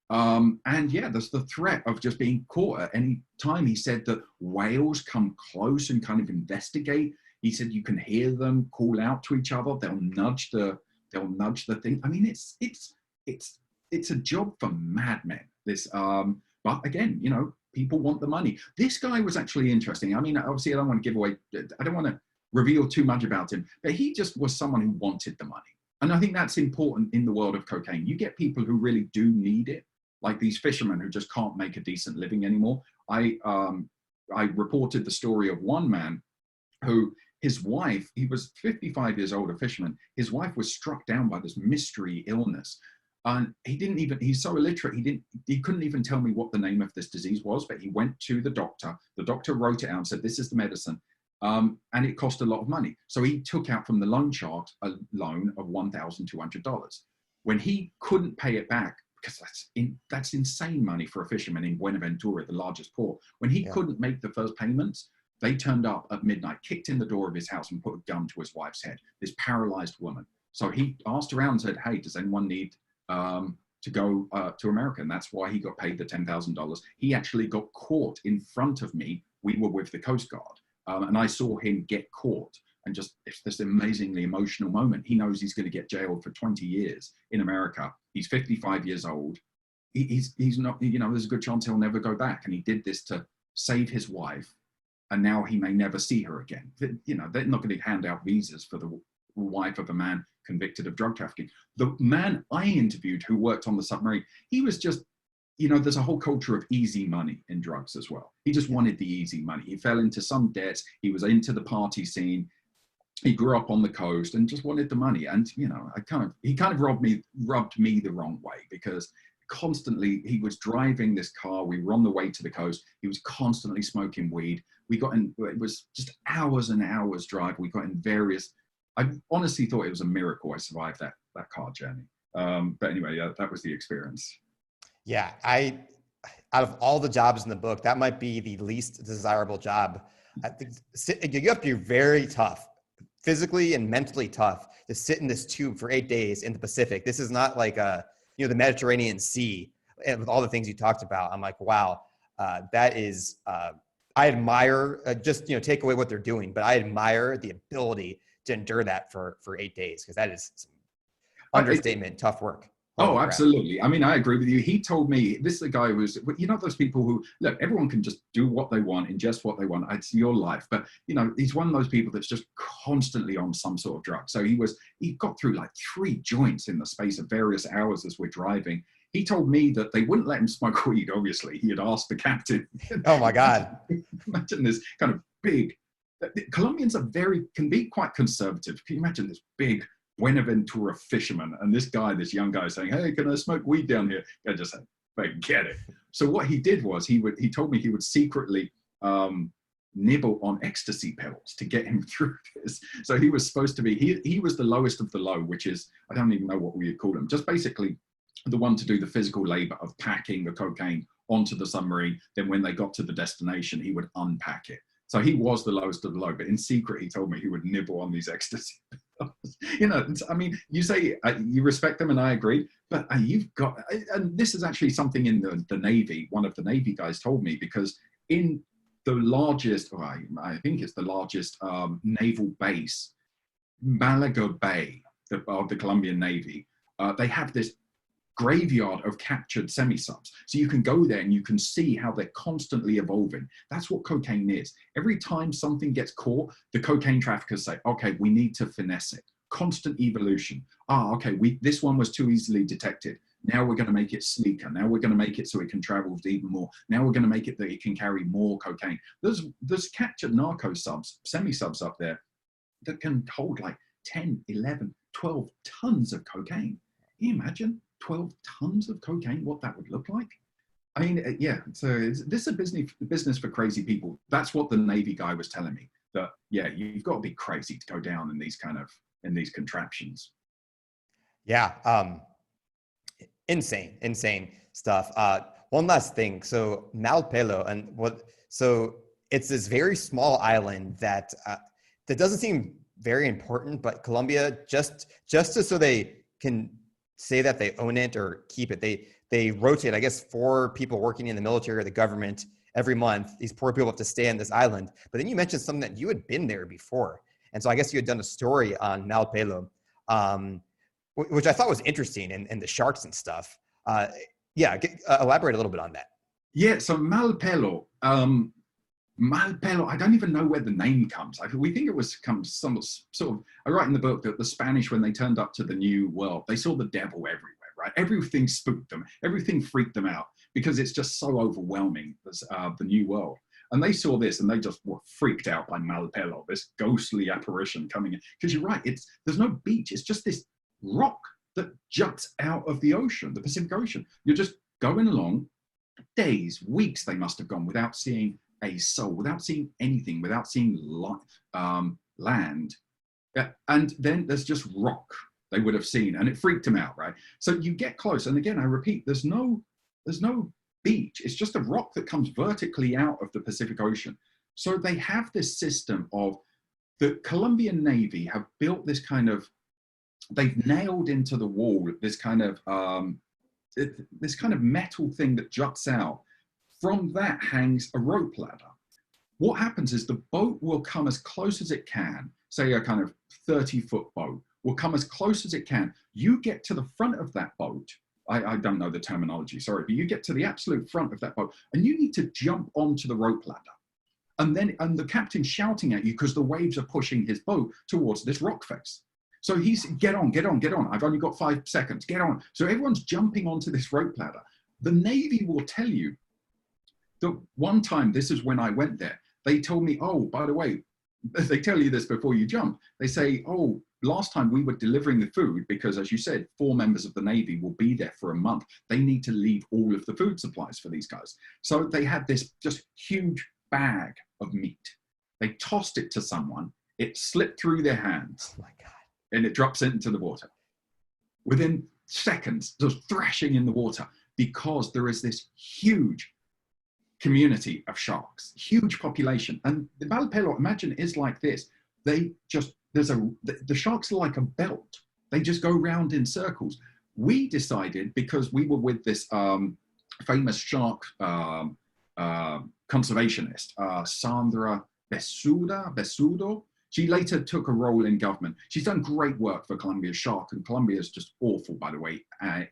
There's the threat of just being caught at any time. He said that whales come close and kind of investigate. He said you can hear them call out to each other. They'll nudge the thing. I mean, it's a job for madmen. But again, people want the money. This guy was actually interesting. I mean, obviously, I don't want to reveal too much about him, but he just was someone who wanted the money. And I think that's important in the world of cocaine. You get people who really do need it, like these fishermen who just can't make a decent living anymore. I reported the story of one man who, his wife, he was 55 years old, a fisherman. His wife was struck down by this mystery illness. And he's so illiterate, he couldn't even tell me what the name of this disease was, but he went to the doctor. The doctor wrote it out and said, this is the medicine. And it cost a lot of money. So he took out from the loan shark a loan of $1,200. When he couldn't pay it back, because that's insane money for a fisherman in Buenaventura, the largest port. When he couldn't make the first payments, they turned up at midnight, kicked in the door of his house and put a gun to his wife's head, this paralyzed woman. So he asked around and said, hey, does anyone need to to go to America. And that's why he got paid the $10,000. He actually got caught in front of me. We were with the Coast Guard, and I saw him get caught. And just, it's this amazingly emotional moment. He knows he's going to get jailed for 20 years in America. He's 55 years old. He's not, you know, there's a good chance he'll never go back. And he did this to save his wife. And now he may never see her again. You know, they're not going to hand out visas for the wife of a man convicted of drug trafficking. The man I interviewed who worked on the submarine, he was just, you know, there's a whole culture of easy money in drugs as well. He just wanted the easy money. He fell into some debts. He was into the party scene. He grew up on the coast and just wanted the money. And, you know, he kind of rubbed me the wrong way, because constantly he was driving this car. We were on the way to the coast. He was constantly smoking weed. We got in, it was just hours and hours drive. We got in various, I honestly thought it was a miracle I survived that car journey. But anyway, yeah, that was the experience. Yeah, out of all the jobs in the book, that might be the least desirable job. I think you have to be very tough, physically and mentally tough, to sit in this tube for 8 days in the Pacific. This is not like the Mediterranean Sea, and with all the things you talked about. I'm like, wow, that is. I admire, take away what they're doing, but I admire the ability to endure that for 8 days, because that is some understatement, tough work. Oh, absolutely. I mean, I agree with you. He told me, this is a guy who was, you know, those people who, look, everyone can just do what they want, ingest what they want. It's your life. But, you know, he's one of those people that's just constantly on some sort of drug. So he got through like 3 joints in the space of various hours as we're driving. He told me that they wouldn't let him smoke weed, obviously. He had asked the captain. Oh, my God. Imagine this kind of big, Colombians can be quite conservative. Can you imagine this big Buenaventura fisherman and this young guy saying, hey, can I smoke weed down here? I just said, forget it. So what he did was he told me he would secretly nibble on ecstasy pills to get him through this. So he was supposed to be, he was the lowest of the low, which is, I don't even know what we would call him, just basically the one to do the physical labor of packing the cocaine onto the submarine. Then when they got to the destination, he would unpack it. So he was the lowest of the low, but in secret, he told me he would nibble on these ecstasy pills. You know, I mean, you say you respect them, and I agree, but you've got, and this is actually something in the Navy, one of the Navy guys told me, because in the largest, or I think it's the largest naval base, Malaga Bay, of the Colombian Navy, they have this graveyard of captured semi-subs. So you can go there and you can see how they're constantly evolving. That's what cocaine is. Every time something gets caught, the cocaine traffickers say, okay, we need to finesse it. Constant evolution. Okay, this one was too easily detected. Now we're going to make it sleeker. Now we're going to make it so it can travel even more. Now we're going to make it that it can carry more cocaine. There's captured narco subs, semi-subs up there that can hold like 10, 11, 12 tons of cocaine. Can you imagine 12 tons of cocaine, what that would look like? I mean, yeah, so this is a business for crazy people. That's what the Navy guy was telling me, that, yeah, you've got to be crazy to go down in these contraptions. Yeah, insane stuff. One last thing. So Malpelo, so it's this very small island that doesn't seem very important, but Colombia, just so they can say that they own it or keep it, they rotate, I guess, 4 people working in the military or the government every month. These poor people have to stay on this island. But then you mentioned something that you had been there before. And so I guess you had done a story on Malpelo, which I thought was interesting, and the sharks and stuff. Elaborate a little bit on that. Yeah, so Malpelo, I don't even know where the name comes. We think it comes some sort of, I write in the book that the Spanish, when they turned up to the New World, they saw the devil everywhere, right? Everything spooked them. Everything freaked them out because it's just so overwhelming, the New World. And they saw this and they just were freaked out by Malpelo, this ghostly apparition coming in. Because you're right, there's no beach. It's just this rock that juts out of the ocean, the Pacific Ocean. You're just going along, days, weeks they must have gone without seeing a soul, without seeing anything, without seeing land. And then there's just rock they would have seen, and it freaked them out, right? So you get close, and again, I repeat, there's no beach. It's just a rock that comes vertically out of the Pacific Ocean. So they have this system of, the Colombian Navy have built this kind of, they've nailed into the wall this kind of this kind of metal thing that juts out. From that hangs a rope ladder. What happens is the boat will come as close as it can, say a kind of 30-foot boat, will come as close as it can. You get to the front of that boat. I don't know the terminology, sorry, but you get to the absolute front of that boat and you need to jump onto the rope ladder. And the captain's shouting at you because the waves are pushing his boat towards this rock face. So he's, get on, get on, get on. I've only got 5 seconds, get on. So everyone's jumping onto this rope ladder. The Navy will tell you that one time, this is when I went there, they told me, oh, by the way, they tell you this before you jump. They say, oh, last time we were delivering the food, because as you said, 4 members of the Navy will be there for a month. They need to leave all of the food supplies for these guys. So they had this just huge bag of meat. They tossed it to someone. It slipped through their hands. Oh my God. And it drops into the water. Within seconds, there's thrashing in the water because there is this huge community of sharks, huge population. And the Aleppo, imagine, is like this. They just, the sharks are like a belt. They just go round in circles. We decided, because we were with this famous shark conservationist, Sandra Besudo. She later took a role in government. She's done great work for Colombia's shark, and Colombia is just awful, by the way,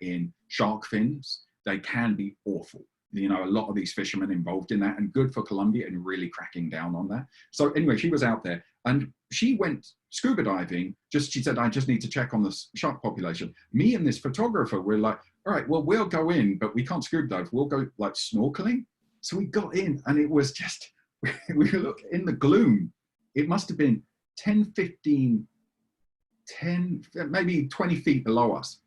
in shark fins. They can be awful. You know, a lot of these fishermen involved in that, and good for Colombia in really cracking down on that. So anyway, she was out there and she went scuba diving. She said, I just need to check on the shark population. Me and this photographer were like, all right, well, we'll go in, but we can't scuba dive. We'll go like snorkeling. So we got in and it was just, we look in the gloom. It must have been 10, 15, 10, maybe 20 feet below us.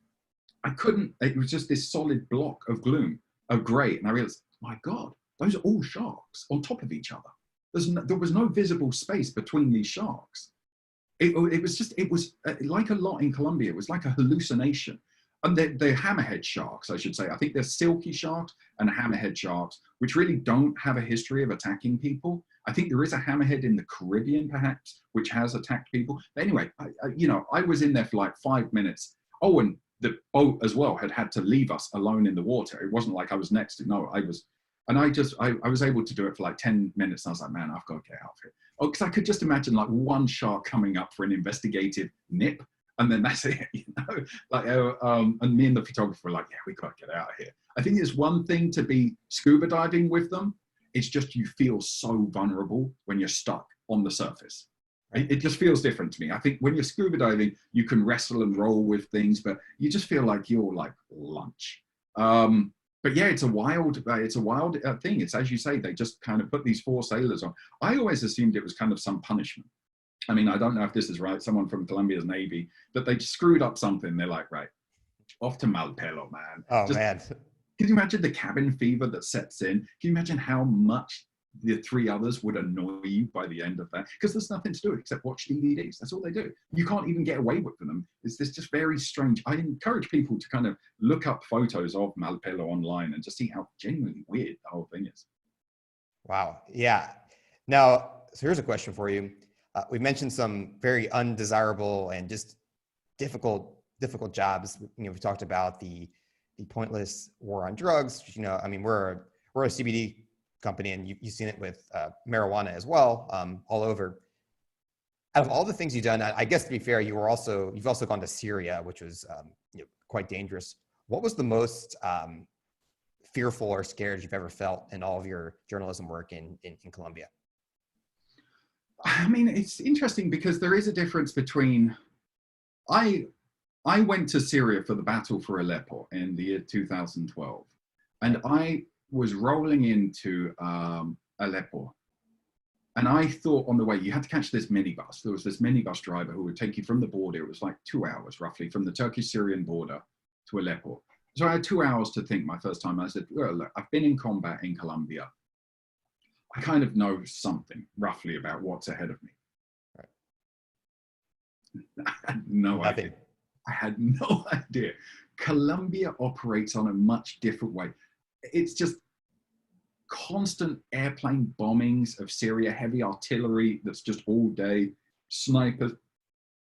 I couldn't, it was just this solid block of gloom, of gray. And I realized, my God, those are all sharks on top of each other. There was no visible space between these sharks. It was like a lot in Colombia. It was like a hallucination. And they're hammerhead sharks, I should say. I think they're silky sharks and hammerhead sharks, which really don't have a history of attacking people. I think there is a hammerhead in the Caribbean, perhaps, which has attacked people. But anyway, I was in there for like 5 minutes. Oh, and the boat as well had to leave us alone in the water. It wasn't like I was next to, no, I was, and I was able to do it for like 10 minutes. And I was like, man, I've got to get out of here. Oh, because I could just imagine like one shark coming up for an investigative nip. And then that's it, you know, like, and me and the photographer were like, yeah, we got to get out of here. I think it's one thing to be scuba diving with them. It's just, you feel so vulnerable when you're stuck on the surface. It just feels different to me. I think when you're scuba diving, you can wrestle and roll with things, but you just feel like you're like lunch. But yeah, it's a wild thing. It's, as you say, they just kind of put these 4 sailors on. I always assumed it was kind of some punishment. I mean, I don't know if this is right, someone from Colombia's Navy, that they screwed up something. They're like, right, off to Malpelo, man. Oh, man. Can you imagine the cabin fever that sets in? Can you imagine how much the 3 others would annoy you by the end of that? Because there's nothing to do except watch DVDs. That's all they do. You can't even get away with them. It's just very strange. I encourage people to kind of look up photos of Malpelo online and just see how genuinely weird the whole thing is. Wow. Yeah. Now, so here's a question for you. We mentioned some very undesirable and just difficult jobs. You know, we talked about the pointless war on drugs. You know, I mean, we're a CBD company, and you've seen it with marijuana as well, all over. Out of all the things you've done, I guess to be fair, you've also gone to Syria, which was quite dangerous. What was the most fearful or scared you've ever felt in all of your journalism work in Colombia? I mean, it's interesting because there is a difference between, I went to Syria for the battle for Aleppo in the year 2012, and I was rolling into Aleppo, and I thought on the way, you had to catch this minibus. There was this minibus driver who would take you from the border. It was like 2 hours roughly from the Turkish-Syrian border to Aleppo. So I had 2 hours to think my first time. I said, well, look, I've been in combat in Colombia. I kind of know something roughly about what's ahead of me. Right. I had no idea. I had no idea. Colombia operates on a much different way. It's just constant airplane bombings of Syria, heavy artillery that's just all day, snipers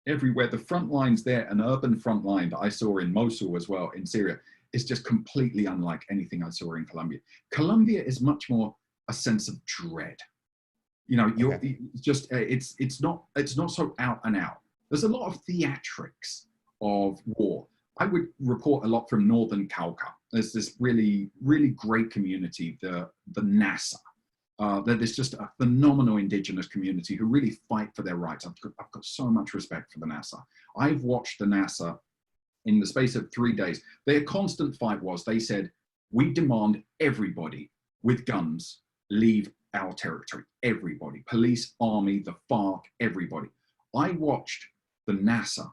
everywhere. The front lines there, an urban front line that I saw in Mosul as well in Syria, is just completely unlike anything I saw in Colombia. Colombia is much more a sense of dread. You know, it's not so out and out. There's a lot of theatrics of war. I would report a lot from northern Cauca. There's this really, really great community, the NASA. There's just a phenomenal indigenous community who really fight for their rights. I've got so much respect for the NASA. I've watched the NASA in the space of 3 days. Their constant fight was, they said, we demand everybody with guns leave our territory. Everybody, police, army, the FARC, everybody. I watched the NASA,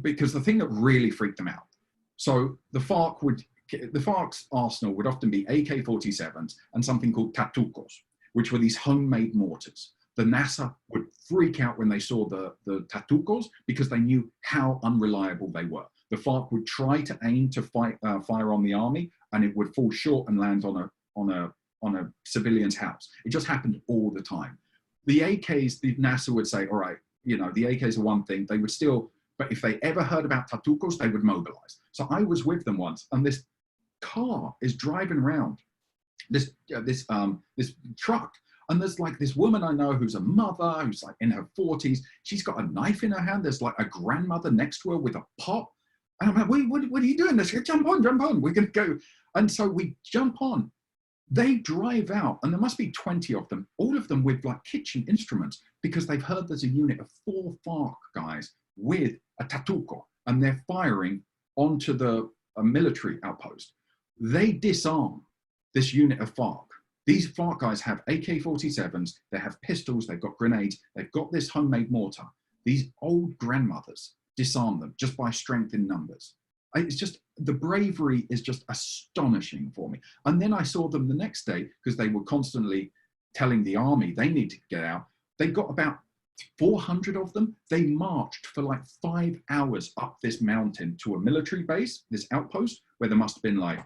because the thing that really freaked them out. So the FARC's arsenal would often be AK-47s and something called tatucos, which were these homemade mortars. The NASA would freak out when they saw the tatucos because they knew how unreliable they were. The FARC would try to aim to fire on the army, and it would fall short and land on a civilian's house. It just happened all the time. The AKs, the NASA would say, all right, you know, the AKs are one thing. They would still, but if they ever heard about tatucos, they would mobilize. So I was with them once, and this car is driving around this truck, and there's like this woman I know who's a mother, who's like in her 40s. She's got a knife in her hand. There's like a grandmother next to her with a pot. And I'm like, what are you doing? Let's jump on. We're going to go. And so we jump on. They drive out, and there must be 20 of them, all of them with like kitchen instruments, because they've heard there's a unit of 4 FARC guys with a tatuco, and they're firing onto the military outpost. They disarm this unit of FARC. These FARC guys have AK-47s, they have pistols, they've got grenades, they've got this homemade mortar. These old grandmothers disarm them just by strength in numbers. It's just, the bravery is just astonishing for me. And then I saw them the next day, because they were constantly telling the army they need to get out. They got about 400 of them. They marched for like 5 hours up this mountain to a military base, this outpost, where there must have been like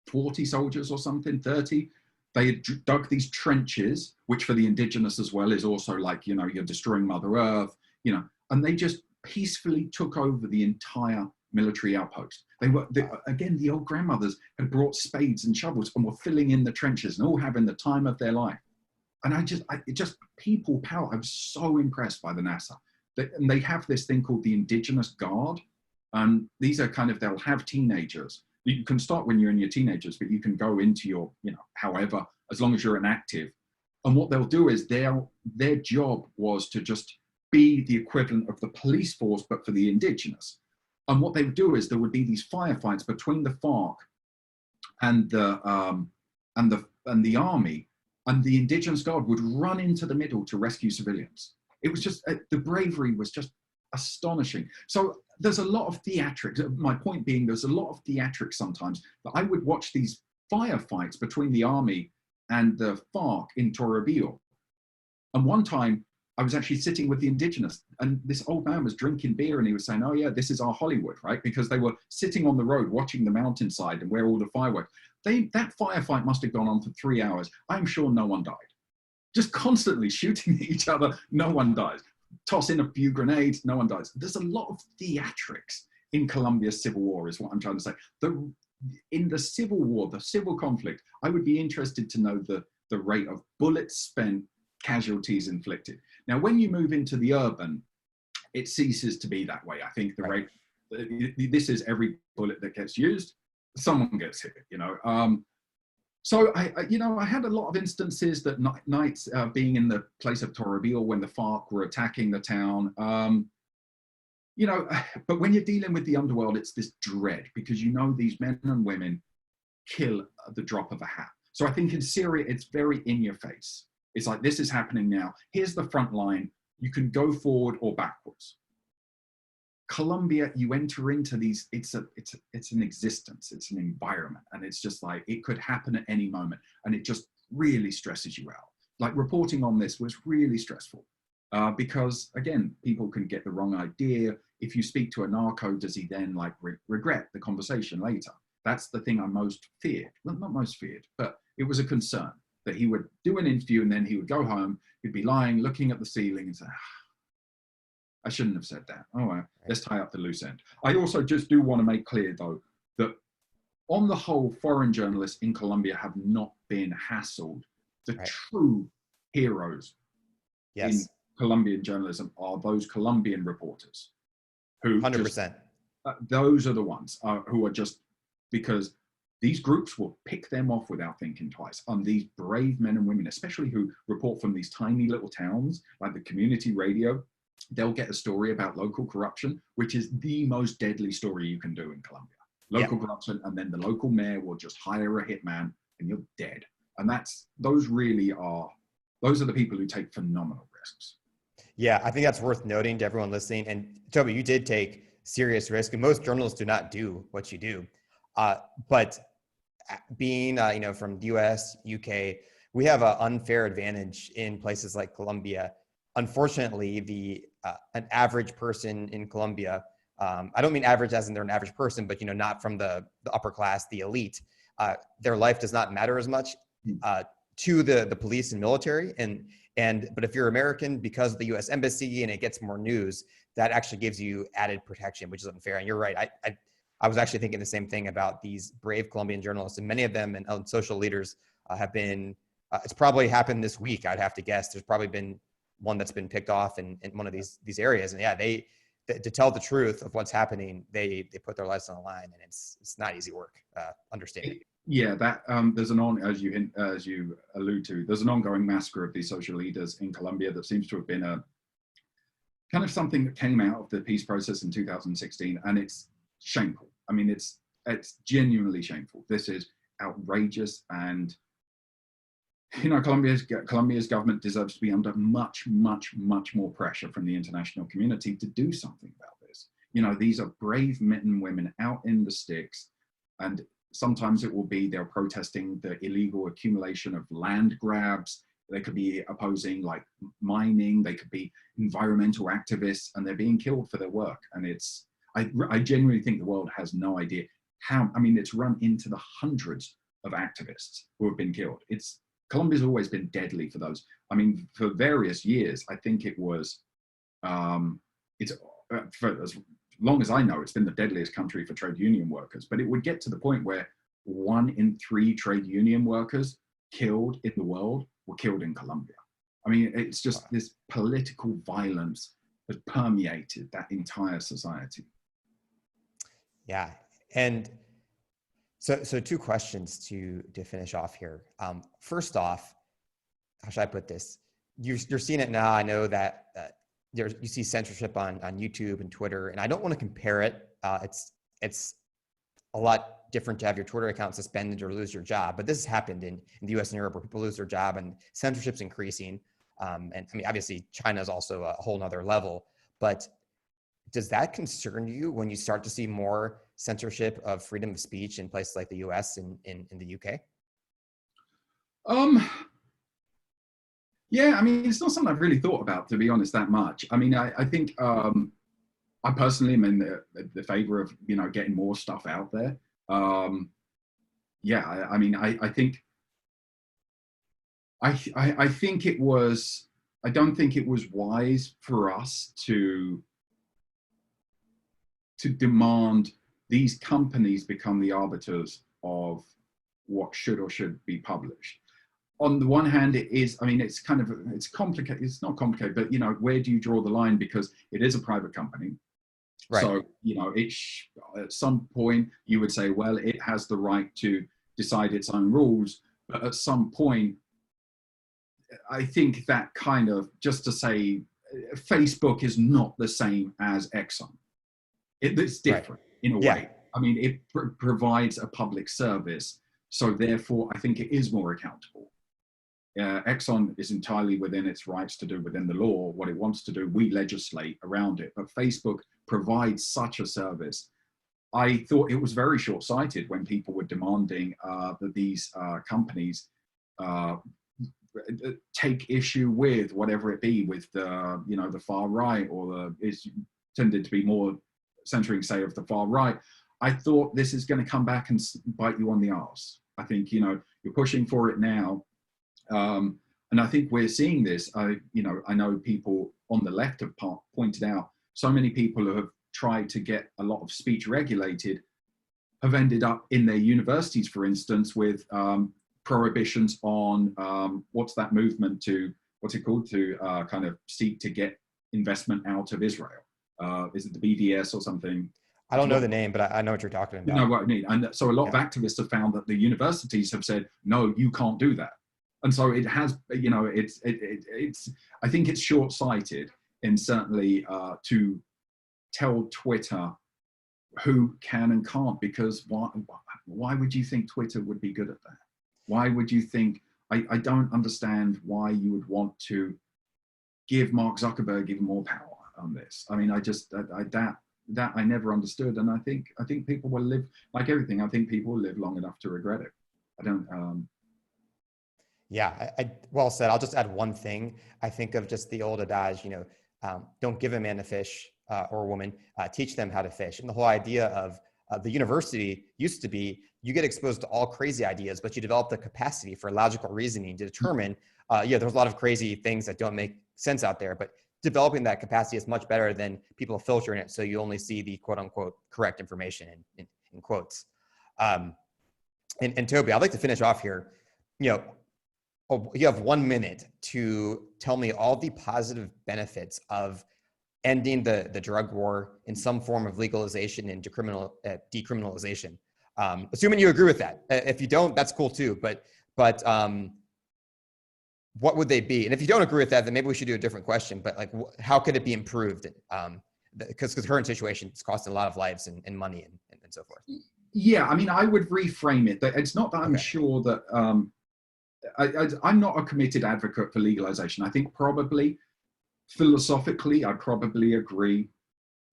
40 soldiers or something, 30. They had dug these trenches, which for the indigenous as well is also like, you know, you're destroying Mother Earth, you know, and they just peacefully took over the entire military outpost. Again, the old grandmothers had brought spades and shovels and were filling in the trenches and all having the time of their life. And it just people power. I was so impressed by the NASA. And they have this thing called the Indigenous Guard. And these are kind of, they'll have teenagers. You can start when you're in your teenagers, but you can go into your, you know, however, as long as you're an active. And what they'll do is their job was to just be the equivalent of the police force, but for the indigenous. And what they would do is there would be these firefights between the FARC and the army, and the Indigenous Guard would run into the middle to rescue civilians. It was just, the bravery was just astonishing. So there's a lot of theatrics. My point being, there's a lot of theatrics sometimes that I would watch these firefights between the army and the FARC in Toribio. And one time I was actually sitting with the indigenous, and this old man was drinking beer, and he was saying, oh yeah, this is our Hollywood, right? Because they were sitting on the road watching the mountainside and where all the fireworks. That firefight must have gone on for 3 hours. I'm sure no one died. Just constantly shooting at each other, no one dies. Toss in a few grenades, no one dies. There's a lot of theatrics in Colombia's civil war, is what I'm trying to say. In the civil war, the civil conflict, I would be interested to know the rate of bullets spent, casualties inflicted. Now, when you move into the urban, it ceases to be that way. I think the rate, this is every bullet that gets used, someone gets hit, you know. So I had a lot of instances that nights being in the place of Toribio when the FARC were attacking the town, you know, but when you're dealing with the underworld, it's this dread, because you know these men and women kill at the drop of a hat. So I think in Syria, it's very in your face. It's like, this is happening now. Here's the front line. You can go forward or backwards. Colombia, you enter into these, it's an existence, it's an environment, and it's just like, it could happen at any moment, and it just really stresses you out. Like, reporting on this was really stressful because, again, people can get the wrong idea. If you speak to a narco, does he then like regret the conversation later? That's the thing I most feared. Well, not most feared, but it was a concern that he would do an interview and then he would go home, he'd be lying, looking at the ceiling and say, I shouldn't have said that. Oh, well, let's tie up the loose end. I also just do want to make clear, though, that on the whole, foreign journalists in Colombia have not been hassled. The true heroes in Colombian journalism are those Colombian reporters who 100%. Those are the ones who are just, because these groups will pick them off without thinking twice. And these brave men and women, especially who report from these tiny little towns, like the community radio, they'll get a story about local corruption, which is the most deadly story you can do in Colombia. Local corruption, and then the local mayor will just hire a hitman and you're dead. And those are the people who take phenomenal risks. Yeah, I think that's worth noting to everyone listening. And Toby, you did take serious risk, and most journalists do not do what you do. But being, from the US, UK, we have an unfair advantage in places like Colombia. Unfortunately, an average person in Colombia, I don't mean average as in they're an average person, but not from the upper class, the elite. Their life does not matter as much to the police and military. But if you're American, because of the U.S. Embassy and it gets more news, that actually gives you added protection, which is unfair. And you're right. I was actually thinking the same thing about these brave Colombian journalists, and many of them and social leaders have been. It's probably happened this week. I'd have to guess. There's probably been one that's been picked off in one of these areas. And yeah, to tell the truth of what's happening, they put their lives on the line, and it's not easy work. Understanding. Yeah, that there's as you allude to, there's an ongoing massacre of these social leaders in Colombia that seems to have been a kind of something that came out of the peace process in 2016, and it's shameful. I mean, it's genuinely shameful. This is outrageous, and Colombia's government deserves to be under much, much, much more pressure from the international community to do something about this. These are brave men and women out in the sticks, and sometimes it will be they're protesting the illegal accumulation of land grabs. They could be opposing like mining. They could be environmental activists, and they're being killed for their work. And I genuinely think the world has no idea how. I mean, it's run into the hundreds of activists who have been killed. Colombia's always been deadly for those. I mean, for various years, I think it was, for as long as I know, it's been the deadliest country for trade union workers. But it would get to the point where 1 in 3 trade union workers killed in the world were killed in Colombia. I mean, it's just this political violence has permeated that entire society. Yeah. And so 2 questions to finish off here. First off, how should I put this? You're seeing it now. I know that you see censorship on YouTube and Twitter, and I don't want to compare it. It's a lot different to have your Twitter account suspended or lose your job, but this has happened in the US and Europe where people lose their job and censorship's increasing. And I mean, obviously China is also a whole nother level, but does that concern you when you start to see more censorship of freedom of speech in places like the US and in the UK? Yeah, I mean, it's not something I've really thought about, to be honest, that much. I mean, I think I personally am in the favor of, getting more stuff out there. Yeah, I mean, I think it was, I don't think it was wise for us to demand these companies become the arbiters of what should or should be published. On the one hand, it is, I mean, it's complicated. It's not complicated, but, where do you draw the line? Because it is a private company. Right. So, at some point you would say, well, it has the right to decide its own rules. But at some point, I think that kind of, just to say, Facebook is not the same as Exxon. It's different in a way. I mean, it provides a public service. So therefore, I think it is more accountable. Exxon is entirely within its rights to do within the law what it wants to do. We legislate around it. But Facebook provides such a service. I thought it was very short-sighted when people were demanding that these companies take issue with whatever it be, with the far right, or is tended to be more centering, say, of the far right. I thought this is going to come back and bite you on the arse. I think, you're pushing for it now. And I think we're seeing this. I know people on the left have pointed out so many people who have tried to get a lot of speech regulated have ended up in their universities, for instance, with prohibitions on what's that movement to, what's it called, to kind of seek to get investment out of Israel. Is it the BDS or something? I don't know the name, but I know what you're talking about. You know what I mean? And so a lot of activists have found that the universities have said, no, you can't do that. And so it has, you know, it's I think it's short-sighted in certainly to tell Twitter who can and can't, because why would you think Twitter would be good at that? Why would you think, I don't understand why you would want to give Mark Zuckerberg even more power on this. I mean, that I never understood. And I think people will live, like everything, I think people will live long enough to regret it. I don't, Yeah, well said. I'll just add one thing. I think of just the old adage, you know, don't give a man a fish or a woman, teach them how to fish. And the whole idea of the university used to be, you get exposed to all crazy ideas, but you develop the capacity for logical reasoning to determine, yeah, there's a lot of crazy things that don't make sense out there, but developing that capacity is much better than people filtering it. So you only see the quote unquote correct information in quotes. And Toby, I'd like to finish off here. You know, you have 1 minute to tell me all the positive benefits of ending the drug war in some form of legalization and decriminalization. Assuming you agree with that. If you don't, that's cool too. But what would they be? And if you don't agree with that, then maybe we should do a different question. But like, how could it be improved? Because the current situation is costing a lot of lives and money and so forth. Yeah, I mean, I would reframe it. It's not that I'm sure that I'm not a committed advocate for legalization. I think probably philosophically, I probably agree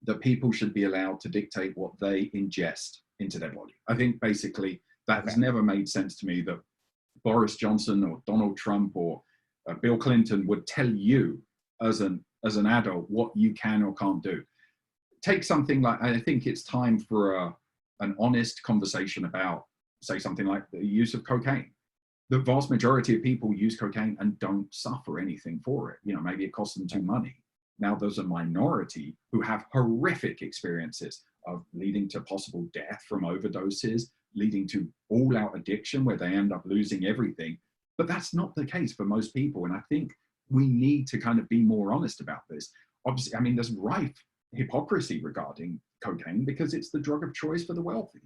that people should be allowed to dictate what they ingest into their body. I think basically that has never made sense to me, that Boris Johnson or Donald Trump or Bill Clinton would tell you as an adult what you can or can't do. Take something like, I think it's time for an honest conversation about, say, something like the use of cocaine. The vast majority of people use cocaine and don't suffer anything for it. You know, maybe it costs them too money. Now there's a minority who have horrific experiences of leading to possible death from overdoses, leading to all-out addiction where they end up losing everything. But that's not the case for most people. And I think we need to kind of be more honest about this. Obviously, I mean, there's rife hypocrisy regarding cocaine because it's the drug of choice for the wealthy.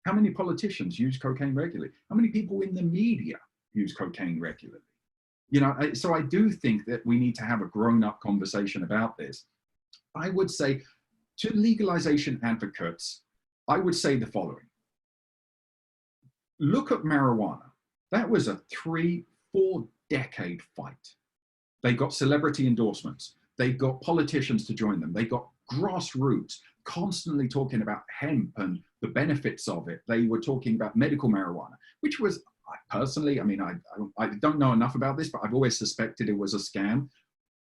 How many politicians use cocaine regularly? How many people in the media use cocaine regularly? You know, so I do think that we need to have a grown-up conversation about this. I would say to legalization advocates, I would say the following. Look at marijuana. That was a 3-4 decade fight. They got celebrity endorsements. They got politicians to join them. They got grassroots constantly talking about hemp and the benefits of it. They were talking about medical marijuana, which was, personally, I mean, I don't know enough about this, but I've always suspected it was a scam.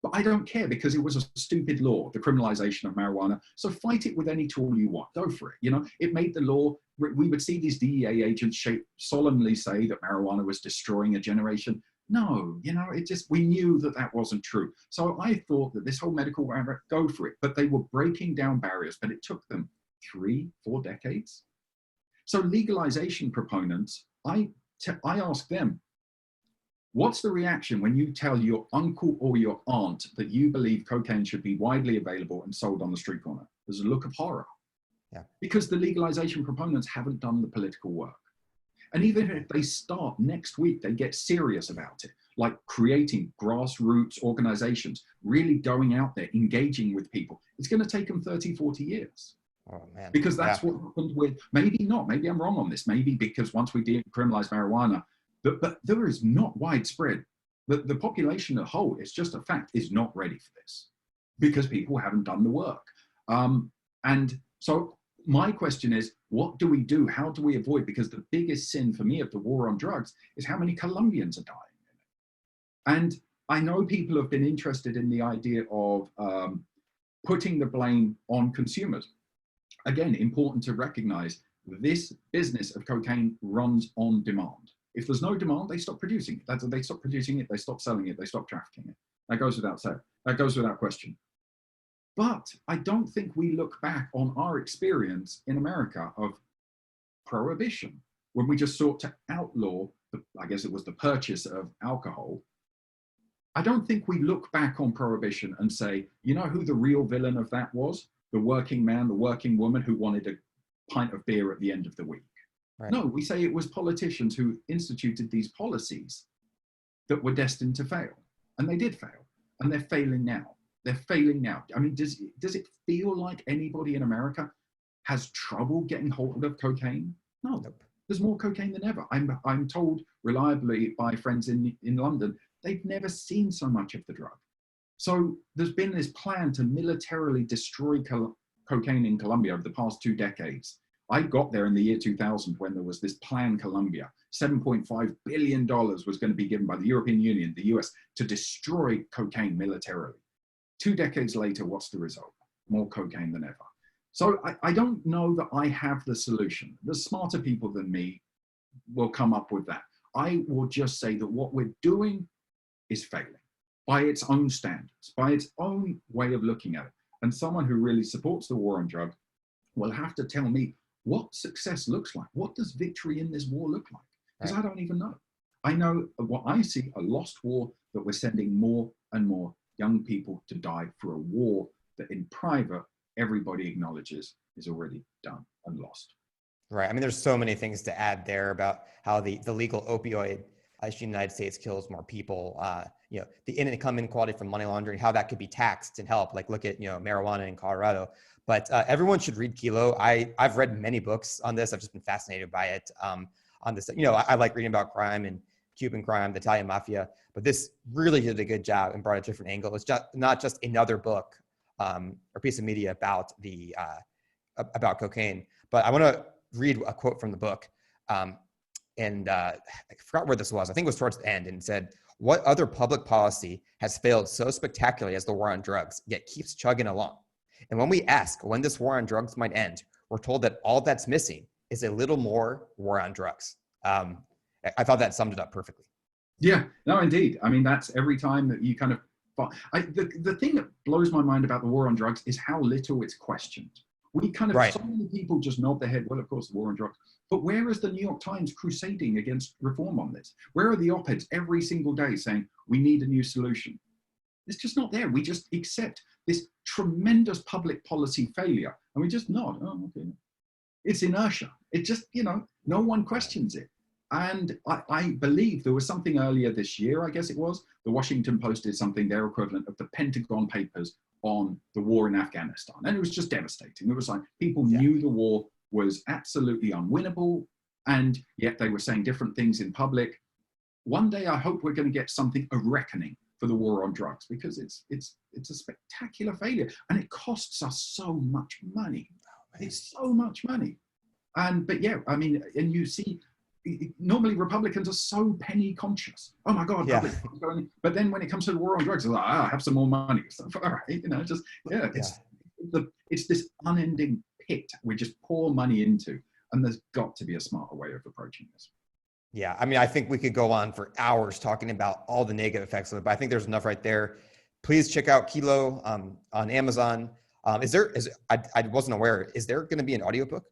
But I don't care because it was a stupid law, the criminalization of marijuana. So fight it with any tool you want. Go for it. You know, it made the law. We would see these DEA agents solemnly say that marijuana was destroying a generation. No, you know, we knew that that wasn't true. So I thought that this whole medical, go for it. But they were breaking down barriers, but it took them 3-4 decades. So legalization proponents, I ask them, what's the reaction when you tell your uncle or your aunt that you believe cocaine should be widely available and sold on the street corner? There's a look of horror. Yeah. Because the legalization proponents haven't done the political work. And even if they start next week, they get serious about it, like creating grassroots organizations, really going out there, engaging with people. It's going to take them 30-40 years. Oh, man. Because that's what happened with, maybe not, maybe I'm wrong on this, maybe because once we decriminalize marijuana, but there is not widespread. The population as a whole, it's just a fact, is not ready for this because people haven't done the work. And so my question is, what do we do? How do we avoid? Because the biggest sin for me of the war on drugs is how many Colombians are dying. And I know people have been interested in the idea of putting the blame on consumers. Again, important to recognize this business of cocaine runs on demand. If there's no demand, they stop producing it. They stop producing it, they stop selling it, they stop trafficking it. That goes without saying. That goes without question. But I don't think we look back on our experience in America of prohibition, when we just sought to outlaw, I guess it was the purchase of alcohol. I don't think we look back on prohibition and say, you know who the real villain of that was? The working man, the working woman who wanted a pint of beer at the end of the week. Right. No, we say it was politicians who instituted these policies that were destined to fail. And they did fail. And they're failing now. They're failing now. I mean, does it feel like anybody in America has trouble getting hold of cocaine? No. Nope. There's more cocaine than ever. I'm told reliably by friends in London, they've never seen so much of the drug. So there's been this plan to militarily destroy cocaine in Colombia over the past 2 decades. I got there in the year 2000 when there was this Plan Colombia. $7.5 billion was going to be given by the European Union, the US, to destroy cocaine militarily. 2 decades later, what's the result? More cocaine than ever. So I don't know that I have the solution. The smarter people than me will come up with that. I will just say that what we're doing is failing by its own standards, by its own way of looking at it. And someone who really supports the war on drugs will have to tell me what success looks like. What does victory in this war look like? Because I don't even know. I know what I see, a lost war, that we're sending more and more young people to die for a war that in private, everybody acknowledges is already done and lost. Right. I mean, there's so many things to add there about how the legal opioid in the United States kills more people. You know, the income inequality from money laundering, how that could be taxed and help. Like, look at, you know, marijuana in Colorado. But everyone should read Kilo. I've read many books on this. I've just been fascinated by it. On this, you know, I like reading about crime and Cuban crime, the Italian mafia, but this really did a good job and brought a different angle. It's just not just another book or piece of media about about cocaine. But I want to read a quote from the book. And I forgot where this was. I think it was towards the end, and it said, "What other public policy has failed so spectacularly as the war on drugs, yet keeps chugging along? And when we ask when this war on drugs might end, we're told that all that's missing is a little more war on drugs." I thought that summed it up perfectly. Yeah, no, indeed. I mean, that's every time that you kind of, the thing that blows my mind about the war on drugs is how little it's questioned. We kind of, so many people just nod their head, well, of course, the war on drugs. But where is the New York Times crusading against reform on this? Where are the op-eds every single day saying, we need a new solution? It's just not there. We just accept this tremendous public policy failure and we just nod. Oh, okay. It's inertia. It just, you know, no one questions it. And I believe there was something earlier this year, I guess it was, the Washington Post did something, their equivalent of the Pentagon Papers on the war in Afghanistan. And it was just devastating. It was like people knew the war was absolutely unwinnable, and yet they were saying different things in public. One day, I hope we're going to get something, a reckoning for the war on drugs, because it's a spectacular failure and it costs us so much money. It's so much money. But yeah, I mean, and you see, normally Republicans are so penny conscious. Oh my God, but then when it comes to the war on drugs, they're like, I have some more money. So, all right, you know, just it's this unending pit we just pour money into, and there's got to be a smarter way of approaching this. Yeah, I mean, I think we could go on for hours talking about all the negative effects of it, but I think there's enough right there. Please check out Kilo on Amazon. I wasn't aware. Is there going to be an audiobook?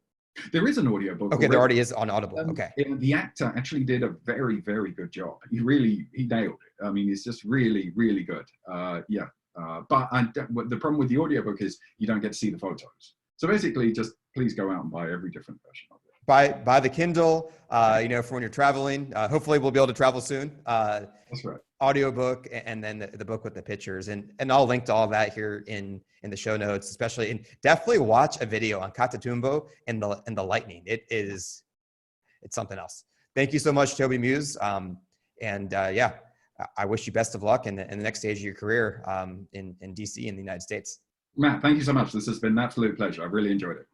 There is an audiobook. Okay, there already is on Audible. Okay. The actor actually did a very, very good job. He nailed it. I mean, it's just really, really good. But the problem with the audiobook is you don't get to see the photos. So basically, just please go out and buy every different version of it. Buy the Kindle, you know, for when you're traveling. Hopefully we'll be able to travel soon. That's right. Audiobook, and then the book with the pictures. And I'll link to all that here in the show notes, especially. And definitely watch a video on Catatumbo and the lightning. It's something else. Thank you so much, Toby Muse. I wish you best of luck in the next stage of your career in DC in the United States. Matt, thank you so much. This has been an absolute pleasure. I've really enjoyed it.